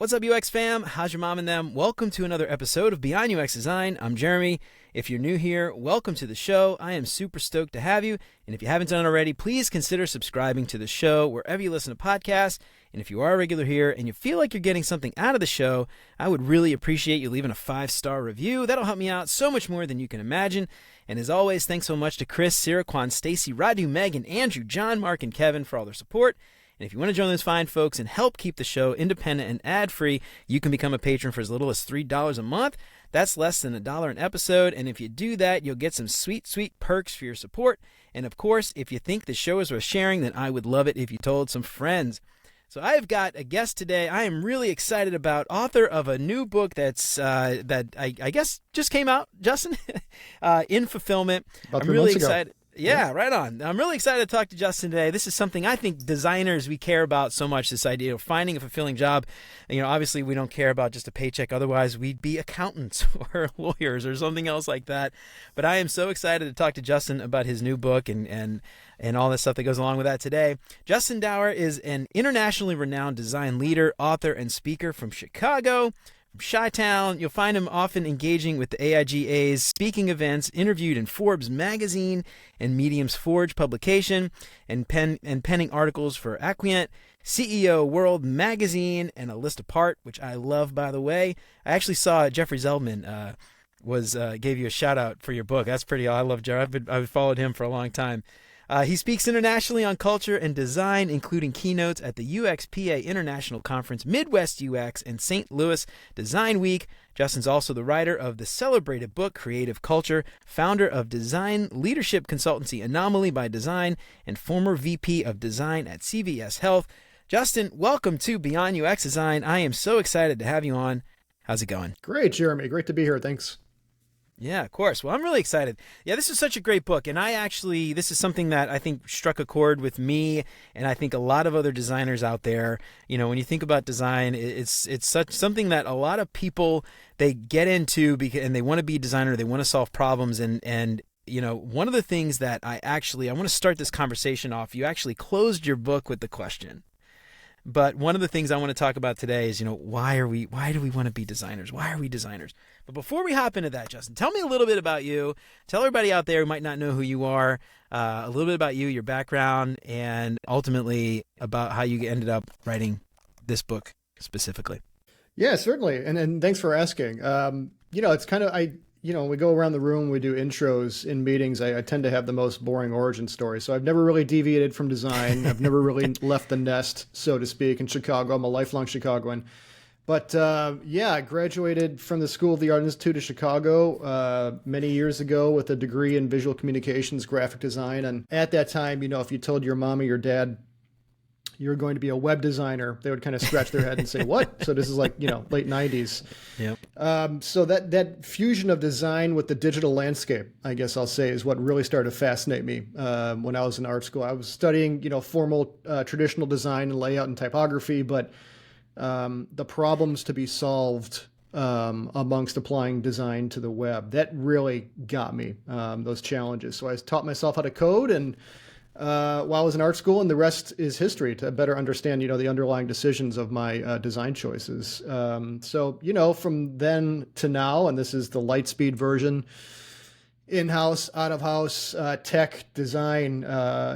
What's up, UX fam? How's your mom and them? Welcome to another episode of Beyond UX Design. I'm Jeremy. If you're new here, welcome to the show. I am super stoked to have you. And if you haven't done it already, please consider subscribing to the show wherever you listen to podcasts. And if you are a regular here and you feel like you're getting something out of the show, I would really appreciate you leaving a 5-star review. That'll help me out so much more than you can imagine. And as always, thanks so much to Chris, Sarah, Quan, Stacy, Radu, Megan, Andrew, John, Mark, and Kevin for all their support. And if you want to join those fine folks and help keep the show independent and ad-free, you can become a patron for as little as $3 a month. That's less than $1 an episode. And if you do that, you'll get some sweet, sweet perks for your support. And of course, if you think the show is worth sharing, then I would love it if you told some friends. So I've got a guest today I am really excited about, author of a new book that I guess just came out, Justin, In Fulfillment. About I'm 3 really months ago. excited. Yeah, right on. I'm really excited to talk to Justin today. This is something I think designers, we care about so much, this idea of finding a fulfilling job. You know, obviously we don't care about just a paycheck. Otherwise, we'd be accountants or lawyers or something else like that. But I am so excited to talk to Justin about his new book and all the stuff that goes along with that today. Justin Dauer is an internationally renowned design leader, author, and speaker from Chicago. Chi-Town. You'll find him often engaging with the AIGA's speaking events, interviewed in Forbes magazine and Medium's Forge publication, and penning articles for Acquient, CEO World magazine, and A List Apart, which I love, by the way. I actually saw Jeffrey Zeldman gave you a shout out for your book. That's pretty. I love Jeff. I've followed him for a long time. He speaks internationally on culture and design, including keynotes at the UXPA International Conference, Midwest UX, and St. Louis Design Week. Justin's also the writer of the celebrated book, Creative Culture, founder of design leadership consultancy Anomaly by Design, and former VP of Design at CVS Health. Justin, welcome to Beyond UX Design. I am so excited to have you on. How's it going? Great, Jeremy. Great to be here. Thanks. Yeah, of course. Well, I'm really excited. Yeah, this is such a great book. And this is something that I think struck a chord with me and I think a lot of other designers out there. You know, when you think about design, it's such something that a lot of people, they get into and they want to be a designer, they want to solve problems. And you know, one of the things that I want to start this conversation off, you actually closed your book with the question. But one of the things I want to talk about today is, you know, why do we want to be designers? Why are we designers? But before we hop into that, Justin, tell me a little bit about you. Tell everybody out there who might not know who you are, a little bit about you, your background, and ultimately about how you ended up writing this book specifically. Yeah, certainly. And thanks for asking. You know, it's kind of, we go around the room, we do intros in meetings. I tend to have the most boring origin story. So I've never really deviated from design. I've never really left the nest, so to speak, in Chicago. I'm a lifelong Chicagoan. But I graduated from the School of the Art Institute of Chicago many years ago with a degree in visual communications, graphic design. And at that time, you know, if you told your mom or your dad you're going to be a web designer, they would kind of scratch their head and say, what? So this is like, you know, late 90s. Yep. So that fusion of design with the digital landscape, I guess I'll say, is what really started to fascinate me when I was in art school. I was studying, you know, formal traditional design and layout and typography, but the problems to be solved amongst applying design to the web, that really got me, those challenges. So I taught myself how to code and while I was in art school, and the rest is history to better understand, you know, the underlying decisions of my design choices. So, you know, from then to now, and this is the Lightspeed version, in-house, out-of-house, tech, design,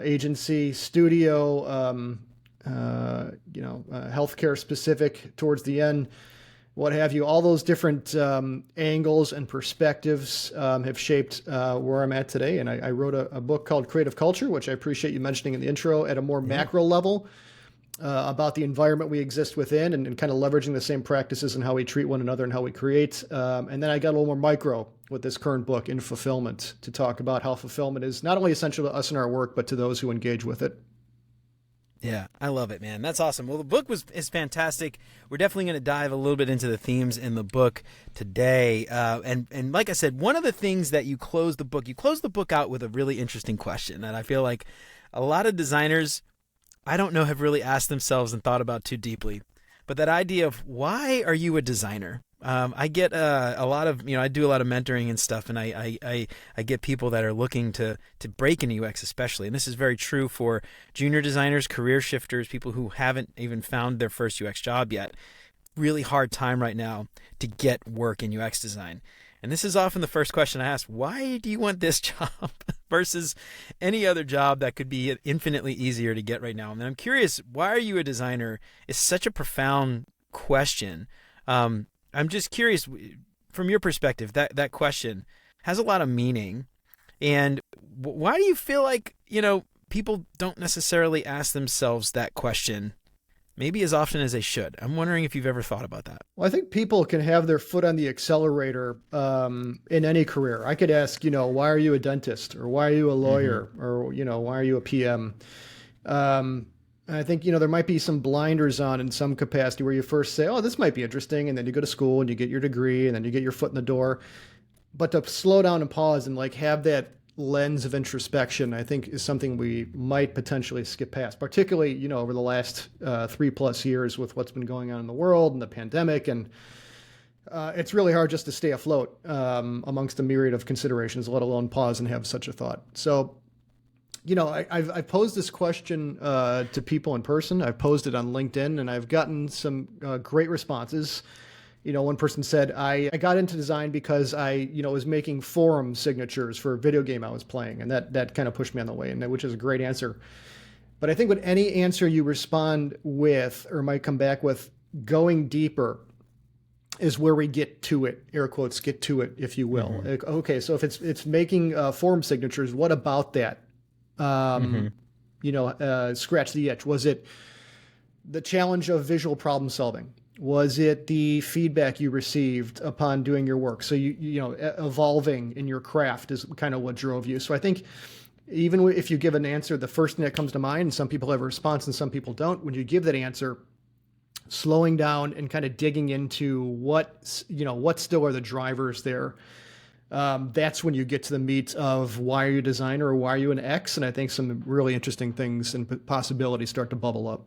agency, studio, healthcare specific towards the end, what have you. All those different angles and perspectives have shaped where I'm at today. And I wrote a book called Creative Culture, which I appreciate you mentioning in the intro, at a more macro level about the environment we exist within and kind of leveraging the same practices and how we treat one another and how we create. And then I got a little more micro with this current book, In Fulfillment, to talk about how fulfillment is not only essential to us in our work, but to those who engage with it. Yeah, I love it, man. That's awesome. Well, the book is fantastic. We're definitely going to dive a little bit into the themes in the book today. And like I said, one of the things that you close the book out with a really interesting question that I feel like a lot of designers, I don't know, have really asked themselves and thought about too deeply. But that idea of, why are you a designer? I get a lot of, I do a lot of mentoring and stuff, and I get people that are looking to break into UX especially. And this is very true for junior designers, career shifters, people who haven't even found their first UX job yet. really hard time right now to get work in UX design. And this is often the first question I ask: why do you want this job versus any other job that could be infinitely easier to get right now? And I'm curious, why are you a designer? It's such a profound question. I'm just curious, from your perspective, that question has a lot of meaning. And why do you feel like, people don't necessarily ask themselves that question maybe as often as they should? I'm wondering if you've ever thought about that. Well, I think people can have their foot on the accelerator in any career. I could ask, why are you a dentist? Or why are you a lawyer? Or, why are you a PM? I think, there might be some blinders on in some capacity where you first say, oh, this might be interesting. And then you go to school and you get your degree and then you get your foot in the door. But to slow down and pause and have that lens of introspection, I think is something we might potentially skip past, particularly, over the last 3+ years with what's been going on in the world and the pandemic. And it's really hard just to stay afloat amongst a myriad of considerations, let alone pause and have such a thought. So, I've posed this question to people in person. I've posed it on LinkedIn, and I've gotten some great responses. One person said, I got into design because I, was making forum signatures for a video game I was playing. And that kind of pushed me on the way, and which is a great answer. But I think with any answer you respond with or might come back with, going deeper is where we get to it, air quotes, get to it, if you will. Okay, so if it's making forum signatures, what about that? Scratch the itch. Was it the challenge of visual problem solving? Was it the feedback you received upon doing your work? So evolving in your craft is kind of what drove you. So I think even if you give an answer, the first thing that comes to mind, and some people have a response and some people don't, when you give that answer, slowing down and kind of digging into what still are the drivers there. That's when you get to the meat of why are you a designer or why are you an X? And I think some really interesting things and possibilities start to bubble up.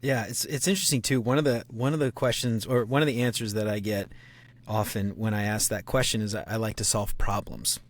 Yeah, it's interesting too. One of the questions, or one of the answers that I get often when I ask that question is I like to solve problems.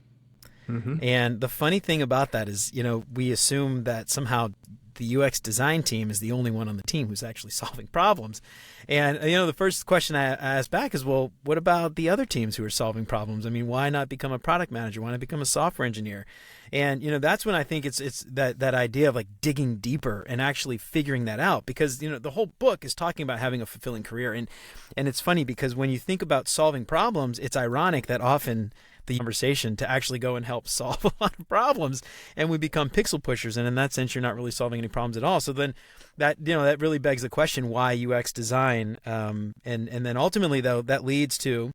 And the funny thing about that is, we assume that somehow the UX design team is the only one on the team who's actually solving problems. And, the first question I ask back is, well, what about the other teams who are solving problems? I mean, why not become a product manager? Why not become a software engineer? And, that's when I think it's that idea of digging deeper and actually figuring that out, because, the whole book is talking about having a fulfilling career. And it's funny because when you think about solving problems, it's ironic that often the conversation to actually go and help solve a lot of problems, and we become pixel pushers, and in that sense you're not really solving any problems at all. So then that really begs the question, why UX design? And then ultimately, though, that leads to,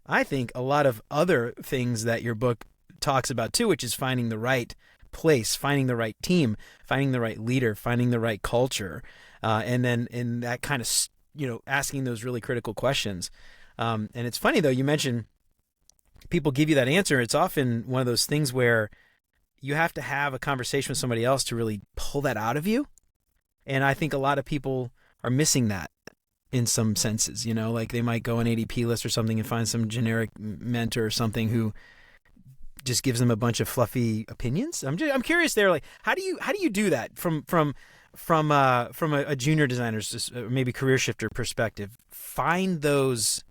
I think, a lot of other things that your book talks about too, which is finding the right place, finding the right team, finding the right leader, finding the right culture, and then in that kind of asking those really critical questions. And it's funny though, you mentioned people give you that answer. It's often one of those things where you have to have a conversation with somebody else to really pull that out of you. And I think a lot of people are missing that in some senses, they might go on ADP list or something and find some generic mentor or something who just gives them a bunch of fluffy opinions. I'm curious there, how do you do that from a junior designer's, maybe career shifter perspective? Find those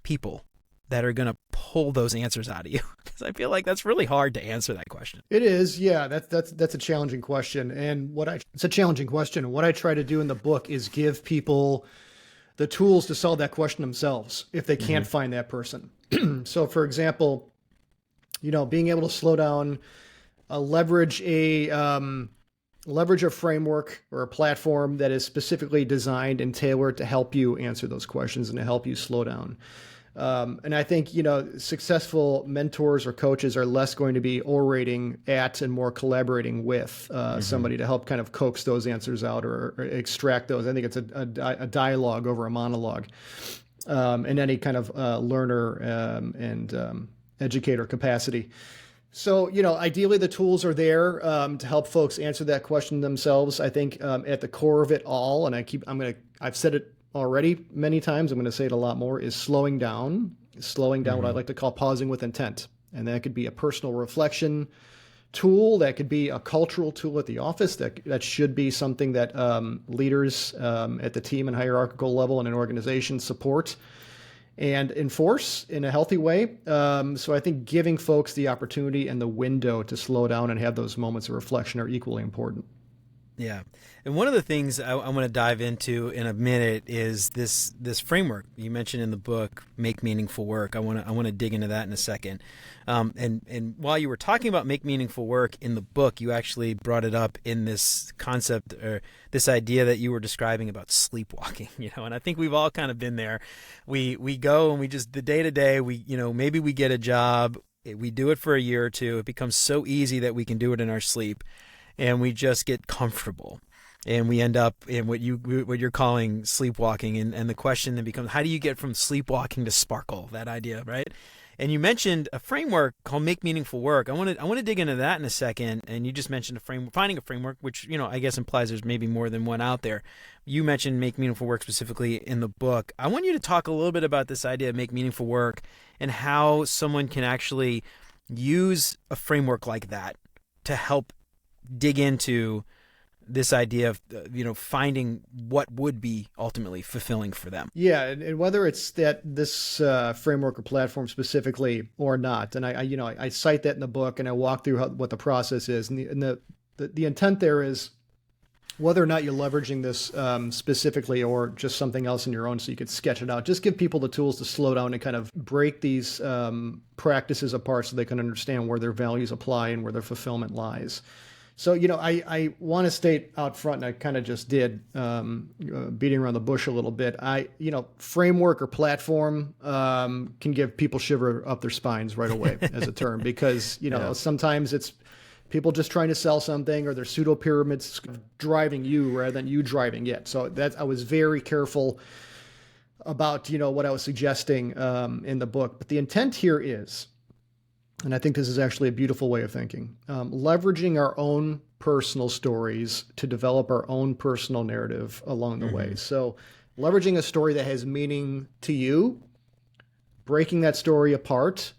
people that are going to pull those answers out of you, because I feel like that's really hard to answer that question. It is, yeah. That's a challenging question, and it's a challenging question. And what I try to do in the book is give people the tools to solve that question themselves if they can't find that person. So, for example, being able to slow down, leverage a framework or a platform that is specifically designed and tailored to help you answer those questions and to help you slow down. And I think, successful mentors or coaches are less going to be orating at and more collaborating with somebody to help kind of coax those answers out or extract those. I think it's a dialogue over a monologue in any kind of learner and educator capacity. So, ideally the tools are there to help folks answer that question themselves. I think at the core of it all, and I've said it already many times, I'm going to say it a lot more, is slowing down what I like to call pausing with intent. And that could be a personal reflection, tool, that could be a cultural tool at the office, that should be something that leaders at the team and hierarchical level in an organization support and enforce in a healthy way. So I think giving folks the opportunity and the window to slow down and have those moments of reflection are equally important. Yeah. And one of the things I want to dive into in a minute is this framework you mentioned in the book, Make Meaningful Work. I want to dig into that in a second. And while you were talking about make meaningful work in the book, you actually brought it up in this concept or this idea that you were describing about sleepwalking, and I think we've all kind of been there. We go and we just, the day to day, maybe we get a job, we do it for a year or two. It becomes so easy that we can do it in our sleep. And we just get comfortable, and we end up in what you're calling sleepwalking. And the question then becomes, how do you get from sleepwalking to sparkle? That idea, right? And you mentioned a framework called Make Meaningful Work. I want to dig into that in a second. And you just mentioned finding a framework, which I guess implies there's maybe more than one out there. You mentioned Make Meaningful Work specifically in the book. I want you to talk a little bit about this idea of Make Meaningful Work and how someone can actually use a framework like that to help dig into this idea of finding what would be ultimately fulfilling for them. Yeah, and whether it's this framework or platform specifically or not, and I cite that in the book, and I walk through what the process is, and the intent there is whether or not you're leveraging this specifically or just something else in your own, so you could sketch it out. Just give people the tools to slow down and kind of break these practices apart so they can understand where their values apply and where their fulfillment lies. So, I want to state out front, and I kind of just did, beating around the bush a little bit. Framework or platform can give people shiver up their spines right away as a term, because, sometimes it's people just trying to sell something, or their pseudo pyramids driving you rather than you driving it. So I was very careful about, what I was suggesting in the book. But the intent here is, and I think this is actually a beautiful way of thinking, leveraging our own personal stories to develop our own personal narrative along the way. So leveraging a story that has meaning to you, breaking that story apart,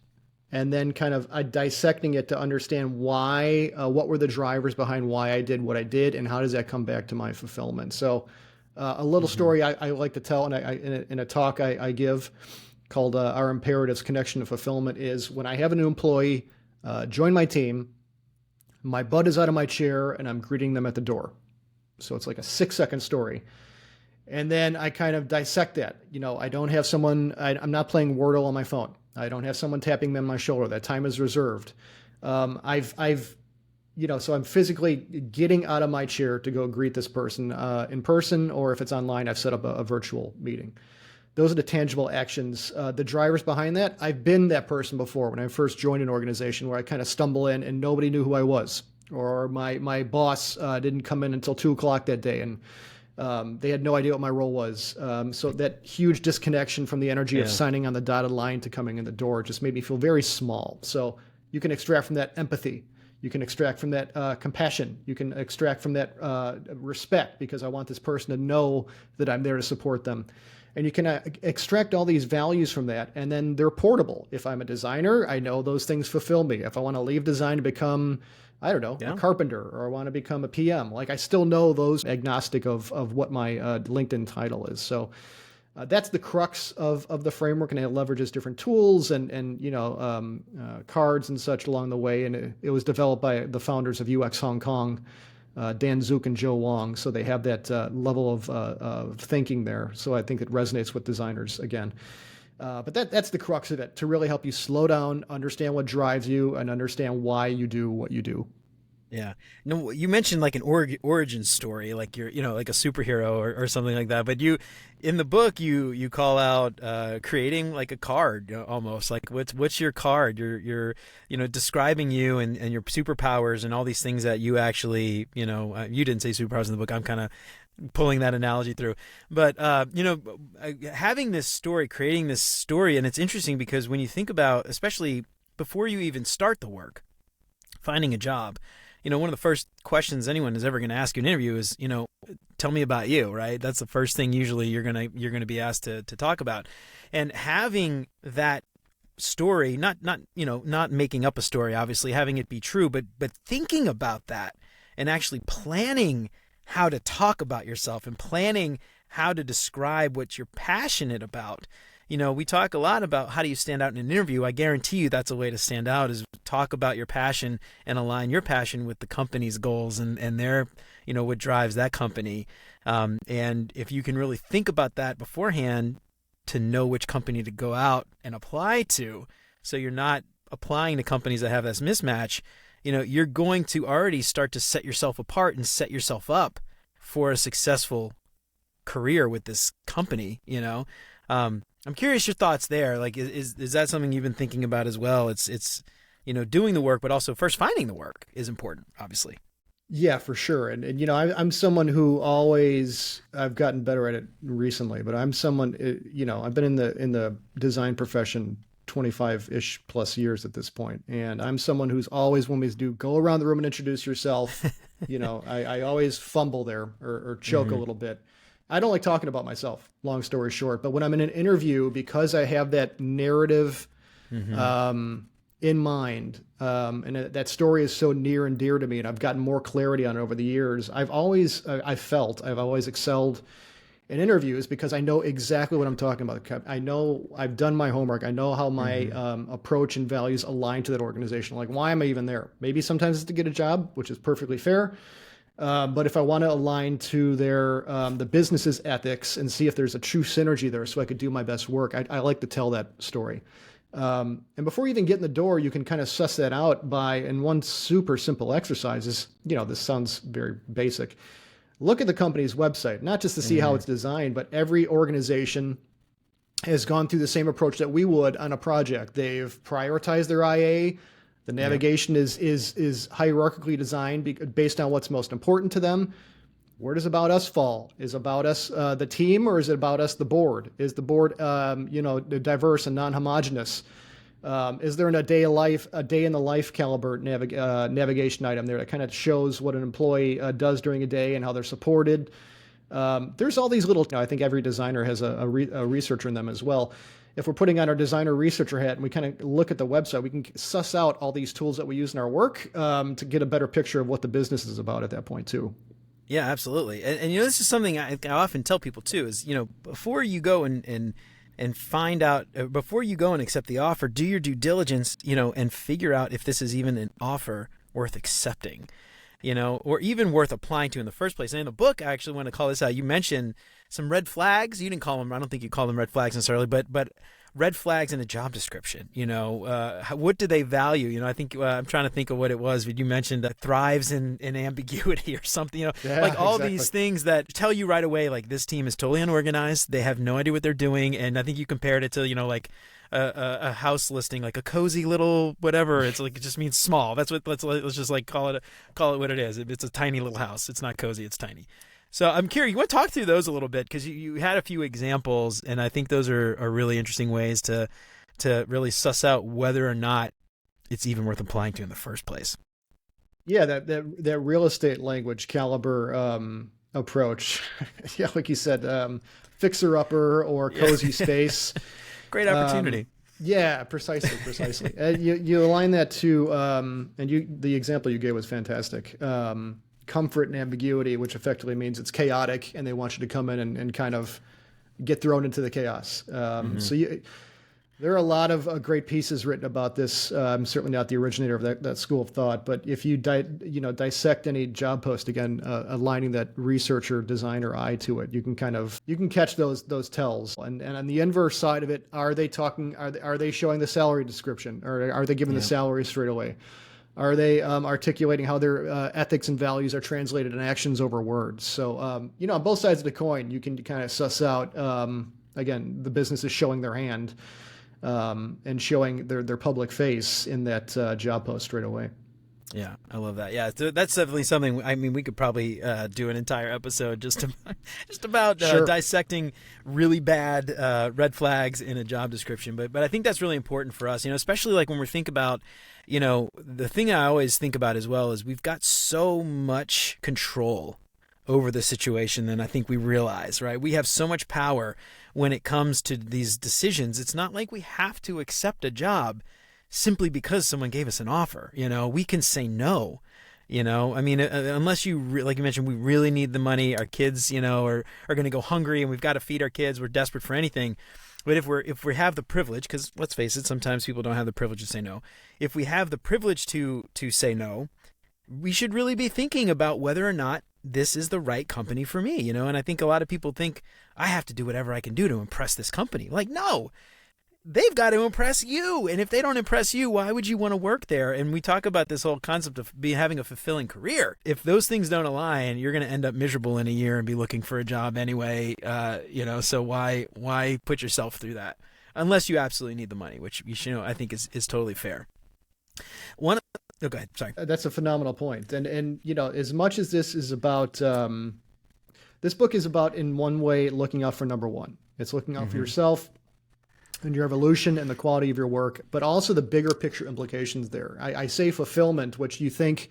and then kind of dissecting it to understand why, what were the drivers behind why I did what I did, and how does that come back to my fulfillment. So a little story I like to tell, and in a talk I give, called Our Imperatives: Connection to Fulfillment, is when I have a new employee join my team, my butt is out of my chair and I'm greeting them at the door. So it's like a 6-second story. And then I kind of dissect that. I don't have someone, I'm not playing Wordle on my phone. I don't have someone tapping me on my shoulder. That time is reserved. So I'm physically getting out of my chair to go greet this person in person, or if it's online, I've set up a virtual meeting. Those are the tangible actions. The drivers behind that, I've been that person before when I first joined an organization where I kind of stumble in and nobody knew who I was, or my boss didn't come in until 2:00 that day, and they had no idea what my role was. So that huge disconnection from the energy of signing on the dotted line to coming in the door just made me feel very small. So you can extract from that empathy. You can extract from that compassion. You can extract from that respect, because I want this person to know that I'm there to support them. And you can extract all these values from that, and then they're portable. If I'm a designer, I know those things fulfill me. If I want to leave design to become, I don't know, a carpenter, or I want to become a PM, I still know those, agnostic of what my LinkedIn title is. So that's the crux of the framework, and it leverages different tools and cards and such along the way. And it was developed by the founders of UX Hong Kong, Dan Zook and Joe Wong. So they have that level of thinking there. So I think it resonates with designers again. But that's the crux of it, to really help you slow down, understand what drives you, and understand why you do what you do. Yeah. No, you mentioned like an origin story, like you're, like a superhero or something like that. But in the book, you call out creating like a card, almost like what's your card? You're describing you and your superpowers and all these things that you actually, you didn't say superpowers in the book. I'm kind of pulling that analogy through. But, having this story, creating this story, and it's interesting because when you think about, especially before you even start the work, finding a job, one of the first questions anyone is ever going to ask you in an interview is, tell me about you, right? That's the first thing usually you're going to be asked to talk about. And having that story, not making up a story, obviously having it be true, but thinking about that and actually planning how to talk about yourself and planning how to describe what you're passionate about. We talk a lot about how do you stand out in an interview. I guarantee you that's a way to stand out, is talk about your passion and align your passion with the company's goals and their, what drives that company. And if you can really think about that beforehand to know which company to go out and apply to, so you're not applying to companies that have this mismatch, you're going to already start to set yourself apart and set yourself up for a successful career with this company. I'm curious your thoughts there. Like, is that something you've been thinking about as well? It's doing the work, but also first finding the work is important, obviously. Yeah, for sure. And I'm someone who I've gotten better at it recently, but I'm someone, I've been in the design profession 25-ish plus years at this point. And I'm someone who's always wanted me to go around the room and introduce yourself. I always fumble there or choke a little bit. I don't like talking about myself, long story short, but when I'm in an interview, because I have that narrative in mind, and that story is so near and dear to me, and I've gotten more clarity on it over the years, I've always excelled in interviews because I know exactly what I'm talking about. I know I've done my homework. I know how my approach and values align to that organization. Like, why am I even there? Maybe sometimes it's to get a job, which is perfectly fair. But if I want to align to their the business's ethics and see if there's a true synergy there so I could do my best work, I like to tell that story. And before you even get in the door, you can kind of suss that out and one super simple exercise is, this sounds very basic. Look at the company's website, not just to see how it's designed, but every organization has gone through the same approach that we would on a project. They've prioritized their IA. The navigation is hierarchically designed based on what's most important to them. Where does About Us fall? Is About Us the team, or is it About Us the board? Is the board diverse and non-homogeneous? Is there a day in the life caliber navigation item there that kind of shows what an employee does during a day and how they're supported? There's all these little. I think every designer has a researcher in them as well. If we're putting on our designer researcher hat and we kind of look at the website, we can suss out all these tools that we use in our work to get a better picture of what the business is about at that point too. Yeah, absolutely. And this is something I often tell people too, is, before you go and find out, before you go and accept the offer, do your due diligence, and figure out if this is even an offer worth accepting, or even worth applying to in the first place. And in the book, I actually want to call this out. You mentioned some red flags. You didn't call them, I don't think you call them red flags necessarily, but red flags in a job description. What do they value? I think I'm trying to think of what it was. You mentioned thrives in ambiguity or something. Like all exactly. These things that tell you right away, like, this team is totally unorganized. They have no idea what they're doing. And I think you compared it to like a house listing, like a cozy little whatever. It's like, it just means small. That's what let's just like call it what it is. It's a tiny little house. It's not cozy. It's tiny. So I'm curious, you want to talk through those a little bit, because you had a few examples, and I think those are really interesting ways to really suss out whether or not it's even worth applying to in the first place. Yeah, that real estate language caliber approach. Yeah, like you said, fixer-upper or cozy space. Great opportunity. Yeah, precisely. You align that to, the example you gave was fantastic. Comfort and ambiguity, which effectively means it's chaotic and they want you to come in and kind of get thrown into the chaos. So there are a lot of great pieces written about this. I'm certainly not the originator of that school of thought, but if you dissect any job post, again, aligning that researcher designer eye to it, you can catch those tells. And on the inverse side of it, are they showing the salary description, or are they giving the salary straight away? Are they articulating how their ethics and values are translated in actions over words? So, on both sides of the coin, you can kind of suss out, again, the business is showing their hand and showing their public face in that job post straight away. Yeah, I love that. Yeah, so that's definitely something. I mean, we could probably do an entire episode just about dissecting really bad red flags in a job description. But I think that's really important for us, especially like when we think about, the thing I always think about as well is we've got so much control over the situation than I think we realize, right? We have so much power when it comes to these decisions. It's not like we have to accept a job simply because someone gave us an offer. We can say no. I mean, unless like you mentioned, we really need the money. Our kids, are going to go hungry, and we've got to feed our kids. We're desperate for anything. But if we have the privilege, because let's face it, sometimes people don't have the privilege to say no. If we have the privilege to say no, we should really be thinking about whether or not this is the right company for me. And I think a lot of people think I have to do whatever I can do to impress this company. Like, no. They've got to impress you. And if they don't impress you, why would you want to work there? And we talk about this whole concept of having a fulfilling career. If those things don't align, you're going to end up miserable in a year and be looking for a job anyway. So why put yourself through that? Unless you absolutely need the money, which I think is totally fair. Oh, go ahead. Sorry. That's a phenomenal point. And as much as this is about, this book is about, in one way, looking out for number one. It's looking out for yourself and your evolution and the quality of your work, but also the bigger picture implications there. I say fulfillment, which you think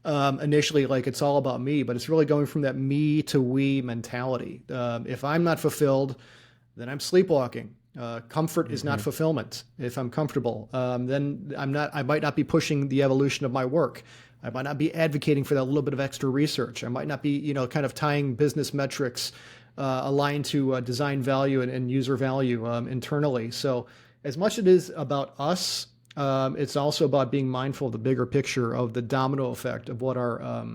initially like it's all about me, but it's really going from that me to we mentality. If I'm not fulfilled, then I'm sleepwalking. Comfort is not fulfillment. If I'm comfortable, then I might not be pushing the evolution of my work. I might not be advocating for that little bit of extra research. I might not be, kind of tying business metrics aligned to design value and user value internally. So as much as it is about us, it's also about being mindful of the bigger picture of the domino effect of what our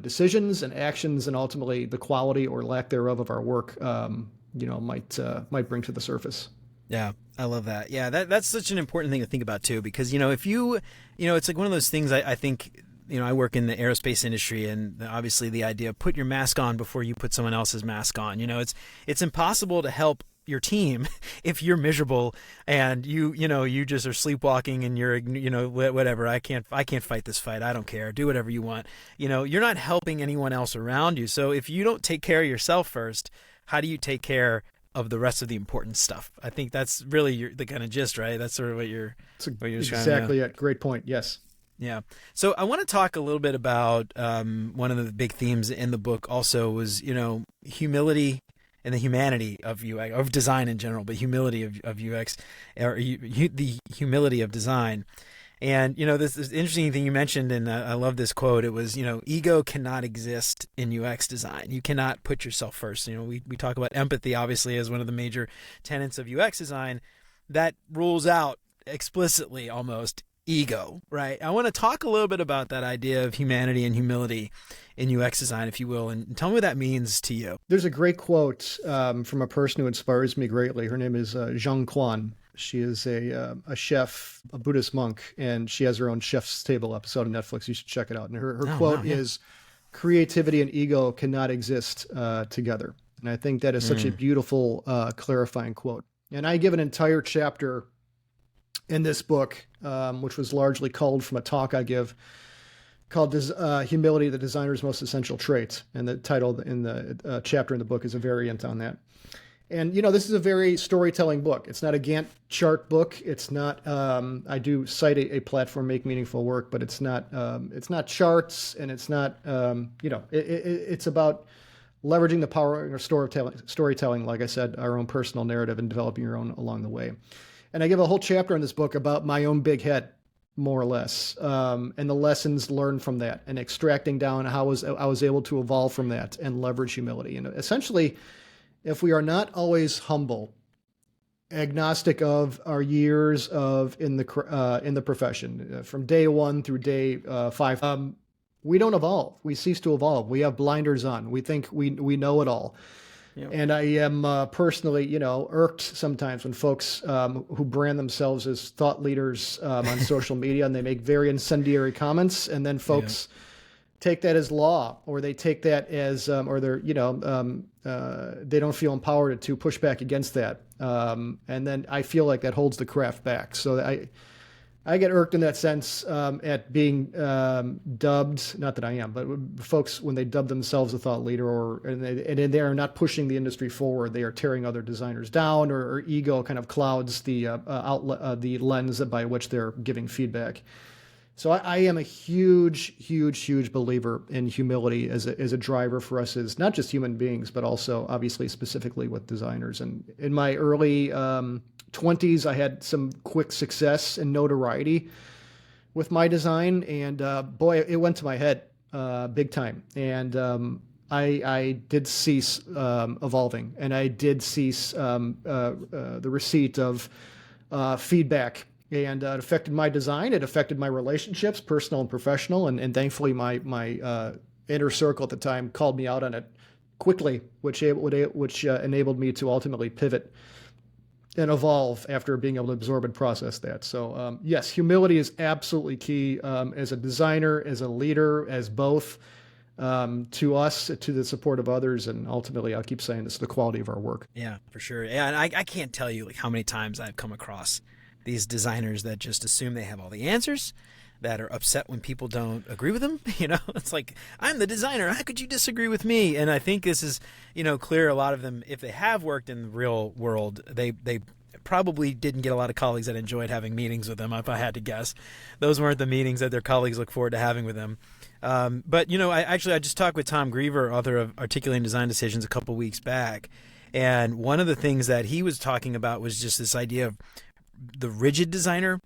decisions and actions and ultimately the quality or lack thereof of our work, might bring to the surface. Yeah, I love that. Yeah, that's such an important thing to think about too, because, if you, it's like one of those things I think, I work in the aerospace industry, and obviously the idea of put your mask on before you put someone else's mask on. It's impossible to help your team if you're miserable and you just are sleepwalking and you're, whatever. I can't fight this fight. I don't care. Do whatever you want. You're not helping anyone else around you. So if you don't take care of yourself first, how do you take care of the rest of the important stuff? I think that's really the kind of gist, right? That's sort of what you're exactly it. Great point. Yes. Yeah. So I want to talk a little bit about one of the big themes in the book also was, humility and the humanity of UX, of design in general, but humility of UX, or the humility of design. And, this interesting thing you mentioned, and I love this quote. It was, ego cannot exist in UX design. You cannot put yourself first. We talk about empathy, obviously, as one of the major tenets of UX design. That rules out explicitly almost ego, right? I want to talk a little bit about that idea of humanity and humility in UX design, if you will, and tell me what that means to you. There's a great quote from a person who inspires me greatly. Her name is Zhang Quan. She is a chef, a Buddhist monk, and she has her own Chef's Table episode on Netflix. You should check it out. And her quote is, creativity and ego cannot exist together. And I think that is such a beautiful, clarifying quote. And I give an entire chapter in this book, which was largely culled from a talk I give called Humility, the Designer's Most Essential Trait. And the title in the chapter in the book is a variant on that. And, this is a very storytelling book. It's not a Gantt chart book. It's not, I do cite a platform, Make Meaningful Work, but it's not charts, and it's not, it's about leveraging the power of storytelling, like I said, our own personal narrative, and developing your own along the way. And I give a whole chapter in this book about my own big head, more or less, and the lessons learned from that, and extracting down how I was able to evolve from that and leverage humility. And essentially, if we are not always humble, agnostic of our years in the profession, from day one through day 5, we don't evolve. We cease to evolve. We have blinders on. We think we know it all. Yep. And I am personally, irked sometimes when folks who brand themselves as thought leaders on social media, and they make very incendiary comments, and then folks take that as law, or they take that as, or they're, they don't feel empowered to push back against that. And then I feel like that holds the craft back. So I get irked in that sense at being dubbed, not that I am, but folks, when they dub themselves a thought leader, and they are not pushing the industry forward, they are tearing other designers down, or ego kind of clouds the outlet, the lens by which they're giving feedback. So I am a huge believer in humility as a driver for us as not just human beings, but also obviously specifically with designers. And in my early 20s, I had some quick success and notoriety with my design, and boy, it went to my head big time. And I did cease evolving, and I did cease the receipt of feedback. And it affected my design. It affected my relationships, personal and professional. And thankfully, my inner circle at the time called me out on it quickly, which enabled me to ultimately pivot and evolve after being able to absorb and process that. So yes, humility is absolutely key as a designer, as a leader, as both to us, to the support of others, and ultimately, I'll keep saying this, the quality of our work. Yeah, for sure. Yeah, and I can't tell you like how many times I've come across these designers that just assume they have all the answers, that are upset when people don't agree with them. It's like, I'm the designer. How could you disagree with me? And I think this is, clear. A lot of them, if they have worked in the real world, they probably didn't get a lot of colleagues that enjoyed having meetings with them, if I had to guess. Those weren't the meetings that their colleagues look forward to having with them. But I just talked with Tom Griever, author of Articulating Design Decisions, a couple weeks back. And one of the things that he was talking about was just this idea of the rigid designer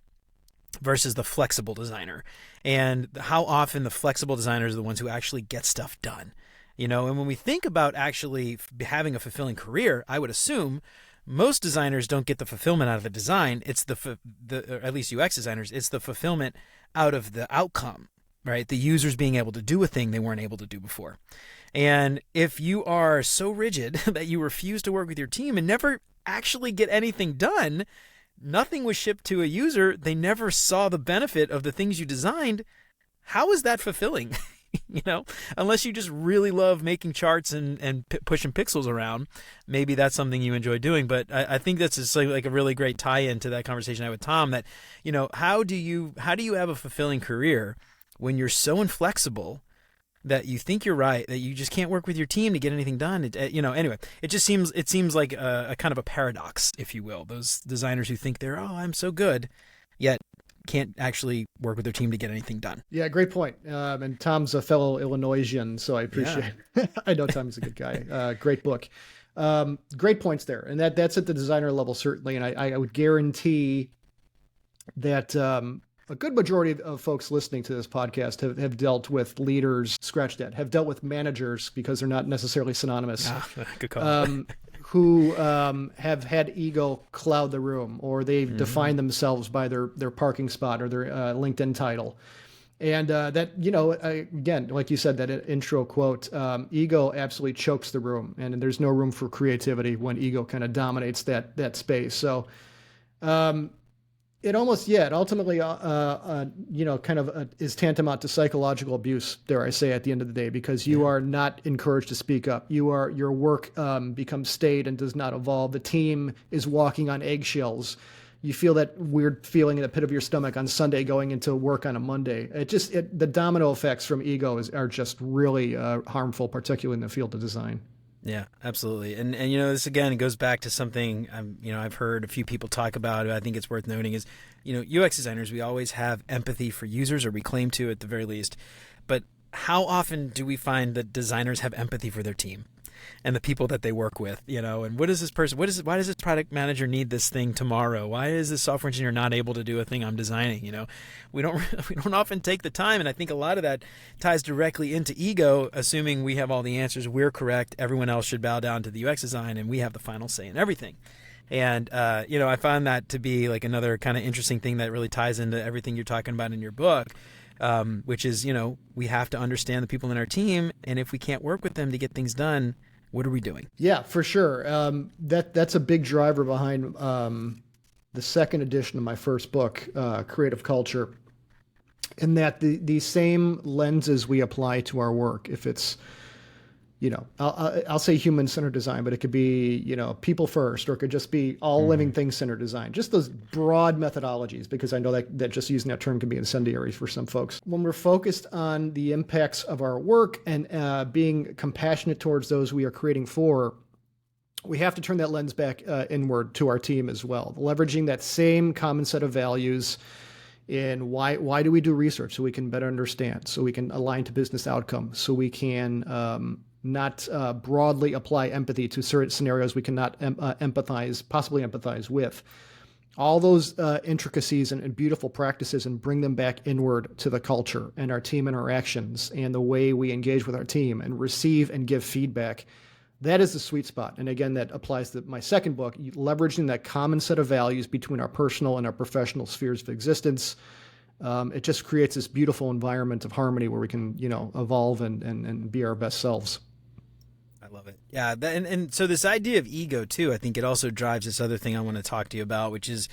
versus the flexible designer, and how often the flexible designers are the ones who actually get stuff done. And when we think about actually having a fulfilling career, I would assume most designers don't get the fulfillment out of the design. It's or at least UX designers, it's the fulfillment out of the outcome, right? The users being able to do a thing they weren't able to do before. And if you are so rigid that you refuse to work with your team and never actually get anything done, nothing was shipped to a user, they never saw the benefit of the things you designed, how is that fulfilling? Unless you just really love making charts and pushing pixels around, maybe that's something you enjoy doing. But I think that's just like a really great tie-in to that conversation I had with Tom, that, how do you have a fulfilling career when you're so inflexible that you think you're right, that you just can't work with your team to get anything done? Anyway, it seems like a kind of a paradox, if you will. Those designers who think I'm so good, yet can't actually work with their team to get anything done. Yeah, great point. And Tom's a fellow Illinoisian, so I appreciate it. I know Tom's a good guy. Great book. Great points there. And that's at the designer level, certainly. And I would guarantee that a good majority of folks listening to this podcast have dealt with leaders, scratch that, have dealt with managers, because they're not necessarily synonymous, good call. Who have had ego cloud the room, or they've defined themselves by their parking spot or their LinkedIn title. And that, again, like you said, that intro quote, ego absolutely chokes the room, and there's no room for creativity when ego kind of dominates that space. So it ultimately, is tantamount to psychological abuse, dare I say, at the end of the day, because you are not encouraged to speak up. Your work becomes staid and does not evolve. The team is walking on eggshells. You feel that weird feeling in the pit of your stomach on Sunday going into work on a Monday. The domino effects from ego are just really harmful, particularly in the field of design. Yeah, absolutely. And this again, it goes back to something I've heard a few people talk about. I think it's worth noting is, UX designers, we always have empathy for users, or we claim to at the very least. But how often do we find that designers have empathy for their team and the people that they work with? And what is this person? Why does this product manager need this thing tomorrow? Why is this software engineer not able to do a thing I'm designing? We don't often take the time, and I think a lot of that ties directly into ego, assuming we have all the answers, we're correct, everyone else should bow down to the UX design, and we have the final say in everything. And I found that to be like another kind of interesting thing that really ties into everything you're talking about in your book. Which is, we have to understand the people in our team, and if we can't work with them to get things done, what are we doing? Yeah, for sure. That's a big driver behind the second edition of my first book, Creative Culture, in that the same lenses we apply to our work, if it's, I'll say human-centered design, but it could be, people first, or it could just be all living things-centered design. Just those broad methodologies, because I know that just using that term can be incendiary for some folks. When we're focused on the impacts of our work and being compassionate towards those we are creating for, we have to turn that lens back inward to our team as well, leveraging that same common set of values And why do we do research? So we can better understand, so we can align to business outcomes, so we can not broadly apply empathy to certain scenarios we cannot possibly empathize with. All those intricacies and beautiful practices, and bring them back inward to the culture and our team interactions and the way we engage with our team and receive and give feedback. That is the sweet spot. And again, that applies to my second book, leveraging that common set of values between our personal and our professional spheres of existence. It just creates this beautiful environment of harmony where we can, evolve and be our best selves. I love it. Yeah. And so this idea of ego too, I think it also drives this other thing I want to talk to you about, which is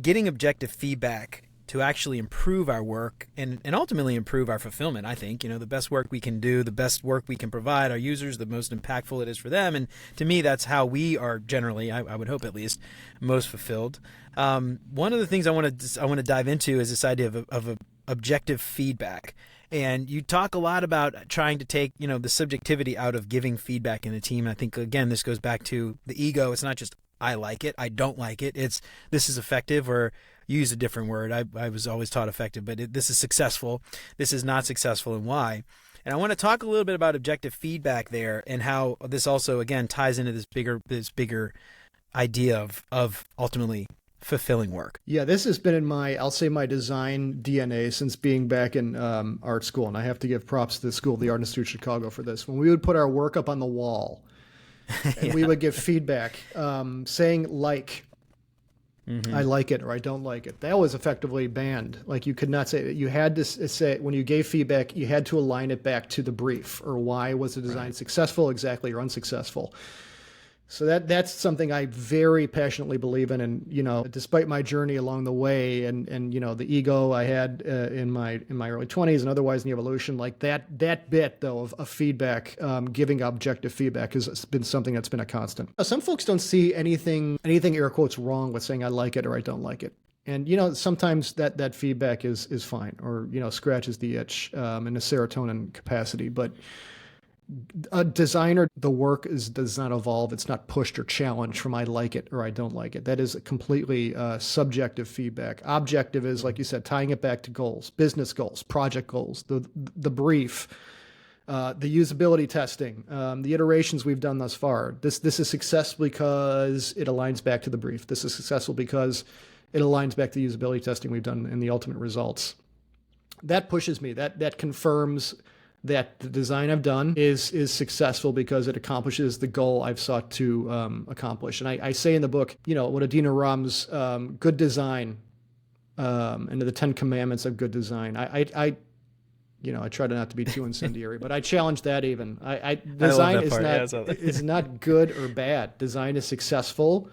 getting objective feedback to actually improve our work and ultimately improve our fulfillment. I think, the best work we can do, the best work we can provide our users, the most impactful it is for them. And to me, that's how we are generally, I would hope at least, most fulfilled. One of the things I want to dive into is this idea of objective feedback. And you talk a lot about trying to take, the subjectivity out of giving feedback in a team. And I think, again, this goes back to the ego. It's not just, I like it, I don't like it. It's, this is effective, or you use a different word. I was always taught effective, but this is successful. This is not successful, and why. And I want to talk a little bit about objective feedback there, and how this also, again, ties into this bigger idea of ultimately fulfilling work. Yeah, this has been in my design DNA since being back in art school. And I have to give props to the School of the Art Institute of Chicago for this. When we would put our work up on the wall and we would give feedback, saying I like it or I don't like it, that was effectively banned. Like, you could not say it. You had to say, when you gave feedback, you had to align it back to the brief, or why was the design successful exactly or unsuccessful. So that's something I very passionately believe in. And, despite my journey along the way and the ego I had in my early 20s and otherwise in the evolution, like that bit though of feedback, giving objective feedback has been something that's been a constant. Some folks don't see anything air quotes wrong with saying I like it or I don't like it. And, sometimes that feedback is fine, or, scratches the itch in a serotonin capacity. But a designer, the work does not evolve. It's not pushed or challenged from I like it or I don't like it. That is completely subjective feedback. Objective is, like you said, tying it back to goals, business goals, project goals, the brief, the usability testing, the iterations we've done thus far. This is successful because it aligns back to the brief. This is successful because it aligns back to the usability testing we've done and the ultimate results. That pushes me. That confirms that the design I've done is successful because it accomplishes the goal I've sought to accomplish. And I say in the book, what Adina Ram's good design and the 10 Commandments of good design. I try to not to be too incendiary, but I challenge that even. Design is not good or bad. Design is successful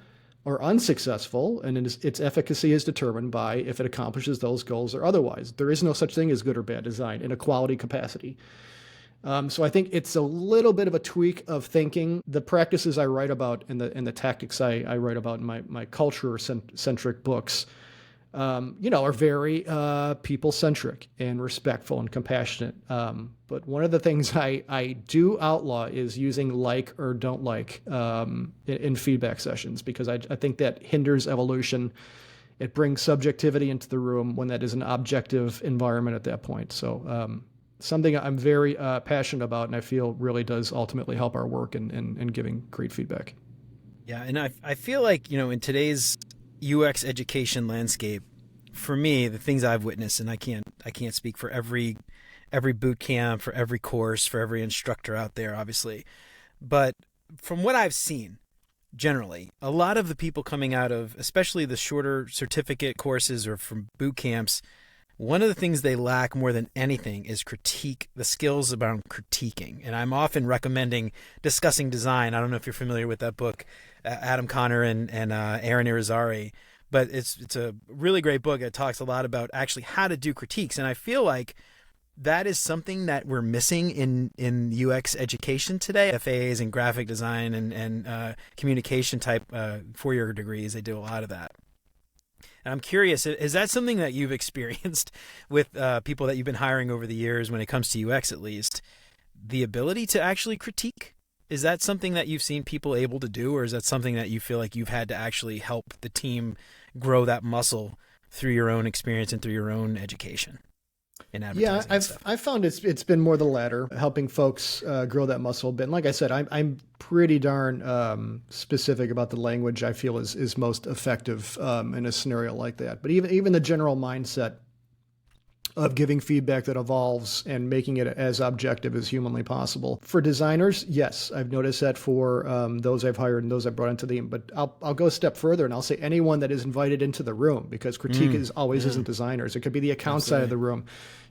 or unsuccessful, and its efficacy is determined by if it accomplishes those goals or otherwise. There is no such thing as good or bad design in a quality capacity. So I think it's a little bit of a tweak of thinking. The practices I write about and the tactics I write about in my culture-centric books, are very people-centric and respectful and compassionate. But one of the things I do outlaw is using like or don't like in feedback sessions, because I think that hinders evolution. It brings subjectivity into the room when that is an objective environment at that point. So something I'm very passionate about, and I feel really does ultimately help our work in giving great feedback. Yeah, and I feel like, in today's UX education landscape, for me, the things I've witnessed, and I can't speak for every boot camp, for every course, for every instructor out there, obviously, but from what I've seen, generally, a lot of the people coming out of, especially the shorter certificate courses or from boot camps, one of the things they lack more than anything is the skills around critiquing. And I'm often recommending Discussing Design. I don't know if you're familiar with that book, Adam Connor and Aaron Irizarry, but it's a really great book. It talks a lot about actually how to do critiques. And I feel like that is something that we're missing in UX education today. FAAs and graphic design and communication type 4-year degrees, they do a lot of that. And I'm curious, is that something that you've experienced with people that you've been hiring over the years when it comes to UX at least? The ability to actually critique? Is that something that you've seen people able to do, or is that something that you feel like you've had to actually help the team grow that muscle through your own experience and through your own education in Yeah, advertising and stuff? I've found it's been more the latter, helping folks grow that muscle a bit. And like I said, I'm pretty darn specific about the language I feel is most effective in a scenario like that. But even the general mindset of giving feedback that evolves and making it as objective as humanly possible. For designers, yes, I've noticed that for those I've hired and those I've brought into the team. But I'll go a step further and I'll say anyone that is invited into the room, because critique isn't designers. It could be the account side of the room.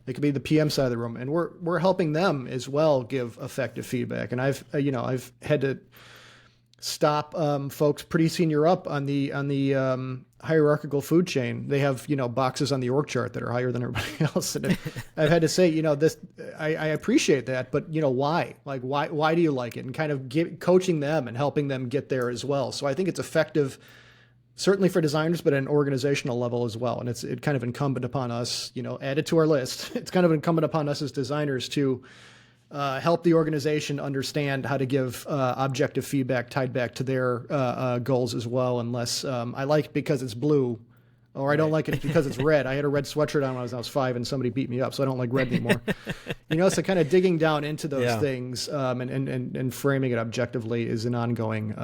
It could be the PM side of the room, and we're helping them as well give effective feedback. And I've had to stop folks pretty senior up on the hierarchical food chain. They have boxes on the org chart that are higher than everybody else, and I've had to say this. I appreciate that, but why? Like why do you like it? And kind of coaching them and helping them get there as well. So I think it's effective. Certainly for designers, but at an organizational level as well. And it's kind of incumbent upon us, add it to our list. It's kind of incumbent upon us as designers to help the organization understand how to give objective feedback tied back to their goals as well. Unless I like it because it's blue, or I don't like it because it's red. I had a red sweatshirt on when I was 5 and somebody beat me up, so I don't like red anymore. So kind of digging down into those things and framing it objectively is an ongoing